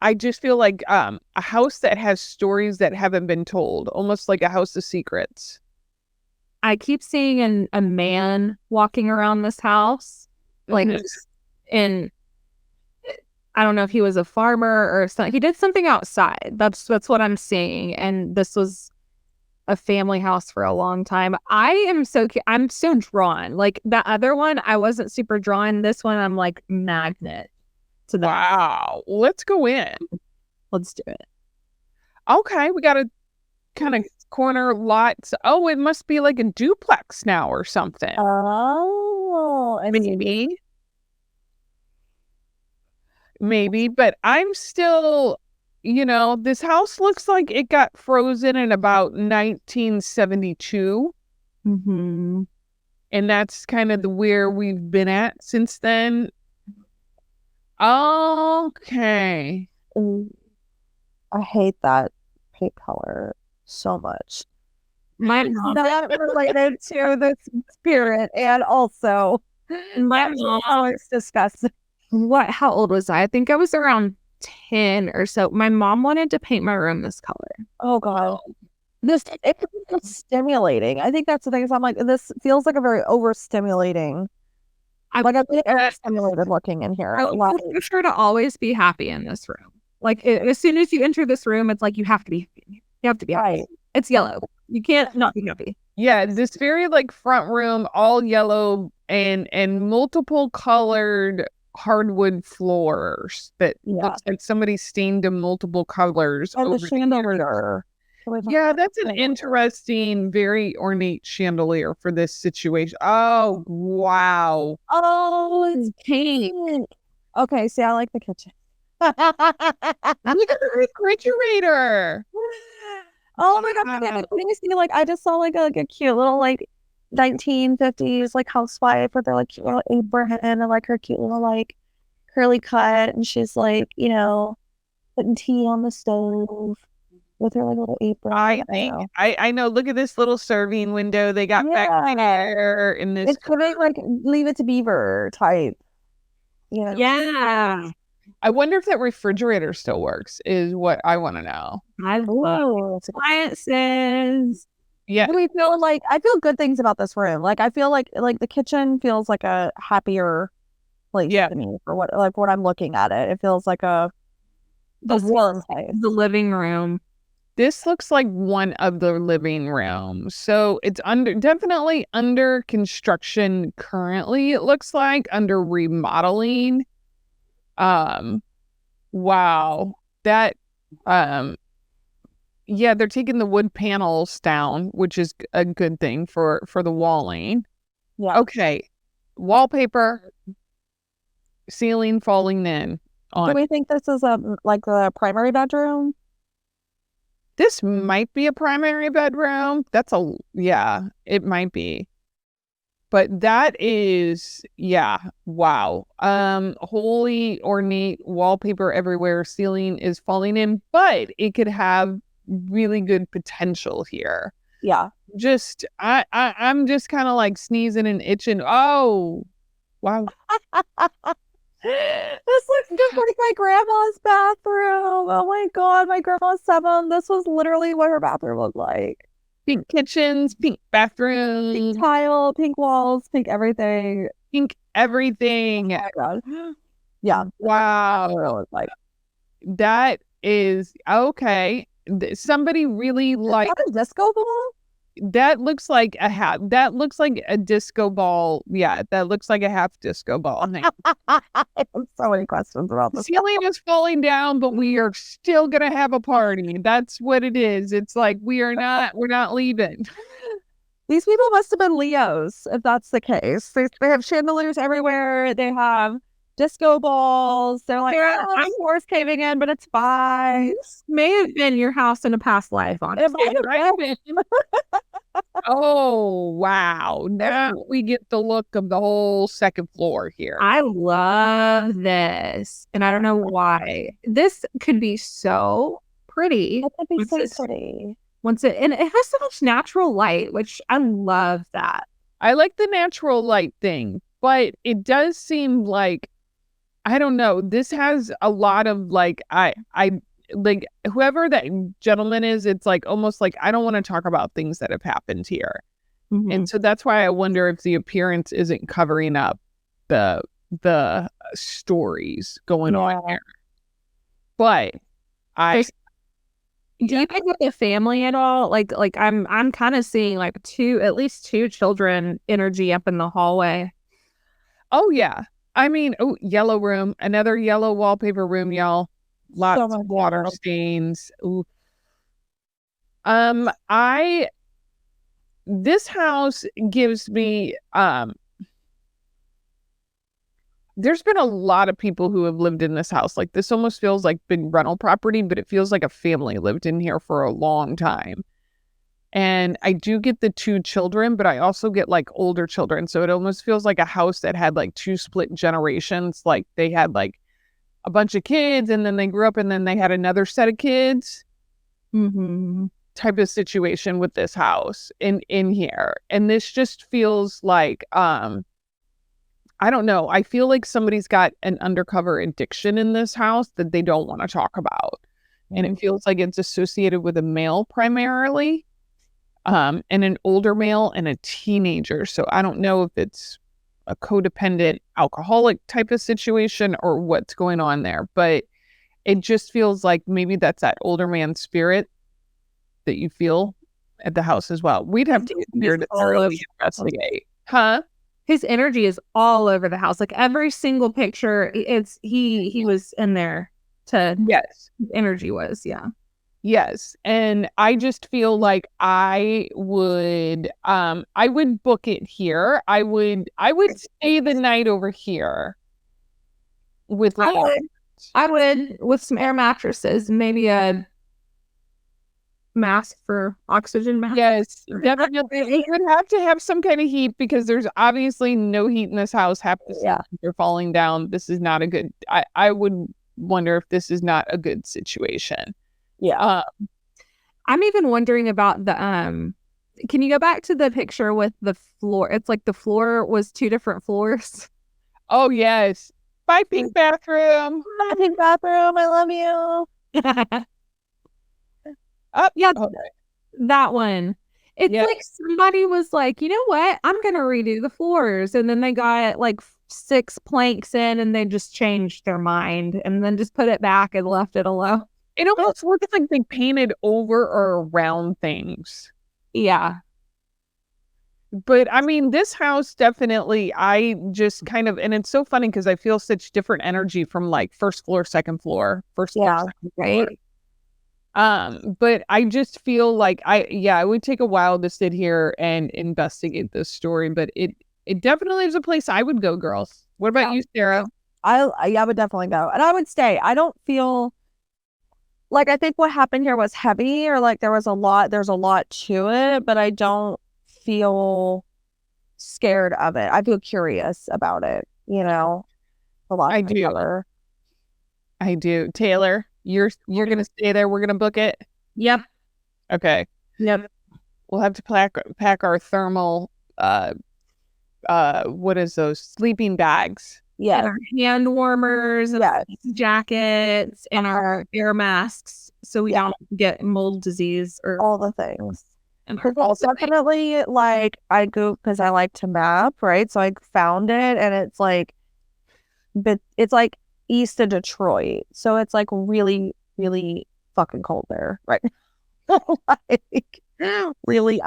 I just feel like a house that has stories that haven't been told, almost like a house of secrets. I keep seeing a man walking around this house, like, and I don't know if he was a farmer or something. He did something outside. That's what I'm seeing, and this was a family house for a long time. I'm so drawn. Like that other one, I wasn't super drawn. This one, I'm like magnet to that. Wow. Let's go in. Let's do it. Okay, we got a kind of corner lots. Oh, it must be like a duplex now or something. Oh, Maybe, but I'm still, this house looks like it got frozen in about 1972. Mm-hmm. And that's kind of where we've been at since then. Okay. I hate that paint color so much. My mom, Not related to the spirit, and also my mom, oh, it's disgusting. how old was I? I think I was around 10 or so. My mom wanted to paint my room this color. Oh god, it feels stimulating. I think that's the thing. Is I'm like, this feels like a very overstimulating. I'm overstimulated looking in here. I would prefer to always be happy in this room. Like as soon as you enter this room, it's like you have to be happy. You have to be happy. Right. It's yellow. You can't not be happy. Yeah, this very like front room, all yellow and multiple colored hardwood floors that looks like somebody stained them multiple colors. And the chandelier. Yeah, that's an interesting, very ornate chandelier for this situation. Oh, wow. Oh, it's pink. Okay, see, I like the kitchen. Look at the refrigerator. Oh my god! You see, like I just saw like a cute little like 1950s like housewife with her like cute little apron and like her cute little like curly cut, and she's like putting tea on the stove with her like little apron. I know. Look at this little serving window they got back there in this. It's kind of like Leave It to Beaver type. Yeah. I wonder if that refrigerator still works, is what I want to know. I love appliances. Yeah. I feel good things about this room. Like I feel like the kitchen feels like a happier place to me for what I'm looking at it. It feels like a warm place. The living room. This looks like one of the living rooms. So it's definitely under construction currently, it looks like, under remodeling. Wow. That yeah, they're taking the wood panels down, which is a good thing for the walling. Yeah. Okay. Wallpaper, ceiling falling in Do on. we think this is like the primary bedroom? This might be a primary bedroom. Yeah, it might be. But that is, yeah, wow. Wholly ornate wallpaper everywhere, ceiling is falling in, but it could have really good potential here. Yeah. I'm just kind of like sneezing and itching. Oh, wow. This looks just like my grandma's bathroom. Oh my God, my grandma's 7. This was literally what her bathroom looked like. Pink kitchens, pink bathrooms, Pink tile, pink walls, pink everything. pink everything. Oh my God. Yeah. Wow. That's what it looked like. That is okay. Somebody really Is like that a disco ball? that. Looks like a hat. That looks like a disco ball. Yeah, that looks like a half disco ball. I have so many questions about The this. ceiling is falling down, but we are still gonna have a party. That's what it is. It's like we're not leaving. These people must have been Leos, if that's the case. They have chandeliers everywhere. They have disco balls. They're like, I'm horse caving in, but it's fine. This may have been your house in a past life, honestly. It might have been. Oh wow. Now we get the look of the whole second floor here. I love this. And I don't know why. This could be so pretty. It could be What's so this? pretty. And it has so much natural light, which I love that. I like the natural light thing, but it does seem like, I don't know, this has a lot of like, I like whoever that gentleman is, it's like almost like I don't want to talk about things that have happened here. Mm-hmm. And so that's why I wonder if the appearance isn't covering up the stories going on here. But Do you think with the family at all? Like I'm kind of seeing like at least two children energy up in the hallway. oh yeah. I mean, yellow room, another yellow wallpaper room, y'all. Lots So much of water yellow. stains. Ooh. This house gives me there's been a lot of people who have lived in this house. Like this almost feels like big rental property, but it feels like a family lived in here for a long time. And I do get the 2 children, but I also get like older children. So it almost feels like a house that had like 2 split generations. Like they had like a bunch of kids and then they grew up and then they had another set of kids. Mm-hmm. Type of situation with this house in here. And this just feels like I don't know. I feel like somebody's got an undercover addiction in this house that they don't want to talk about. And it feels like it's associated with a male primarily, and an older male and a teenager. So I don't know if it's a codependent alcoholic type of situation or what's going on there, but it just feels like maybe that's that older man spirit that you feel at the house as well. We'd have to get here to thoroughly investigate. Huh? His energy is all over the house. Like every single picture, it's he was in there to Yes. his energy was, yeah. Yes. And I just feel like I would book it here. I would stay the night over here with I would with some air mattresses, maybe a mask for oxygen mask. Yes, definitely. It would have to have some kind of heat because there's obviously no heat in this house. They're falling down. This is not a good. I would wonder if this is not a good situation. Yeah. I'm even wondering about the can you go back to the picture with the floor? It's like the floor was 2 different floors. Oh yes. Bye, pink bathroom. Bye, pink bathroom. I love you. Up. Yeah, Oh, that one. It's Yeah. like somebody was like, you know what? I'm gonna redo the floors, and then they got like 6 planks in, and they just changed their mind, and then just put it back and left it alone. It almost looks like they painted over or around things. Yeah. But I mean, this house definitely, I just kind of, and it's so funny because I feel such different energy from like first floor, second floor, first floor, Yeah, second floor. Right. But I just feel like I would take a while to sit here and investigate this story, but it definitely is a place I would go, girls. What about you, Sarah? I would definitely go, and I would stay. I don't feel like, I think what happened here was heavy, or like there's a lot to it, but I don't feel scared of it. I feel curious about it, a lot. I do. I do. Taylor, you're gonna stay there. We're gonna book it. Yep. Okay. Yep. We'll have to pack our thermal what is those sleeping bags? Yeah. And our hand warmers, and jackets, and our air masks, so we don't get mold disease or all the things. And it's definitely like, I go because I like to map, right? So I found it, and it's like east of Detroit, so it's like really, really fucking cold there, right? Like really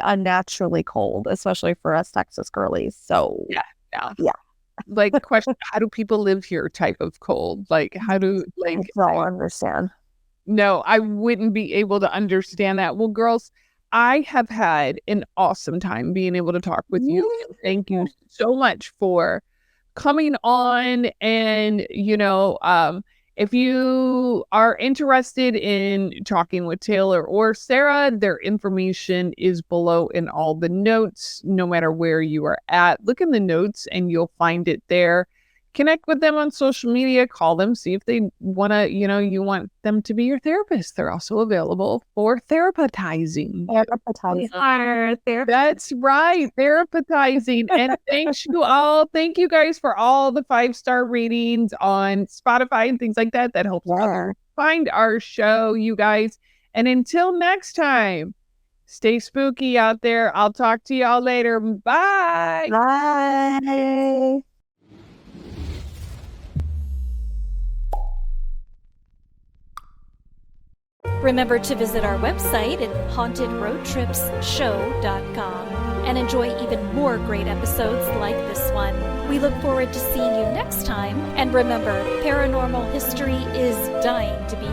unnaturally cold, especially for us Texas girlies. So yeah. Like, question, how do people live here type of cold? Like, how do, like, I don't understand. No, I wouldn't be able to understand that. Well, girls, I have had an awesome time being able to talk with you. Thank you so much for coming on. And, if you are interested in talking with Taylor or Sara, their information is below in all the notes. No matter where you are at, look in the notes and you'll find it there. Connect with them on social media, call them, see if they want to, you want them to be your therapist. They're also available for therapatizing. That's right, therapatizing. And thank you guys for all the 5-star ratings on Spotify and things like that. That helps find our show, you guys. And until next time, stay spooky out there. I'll talk to y'all later. Bye. Bye. Remember to visit our website at hauntedroadtripsshow.com and enjoy even more great episodes like this one. We look forward to seeing you next time. And remember, paranormal history is dying to be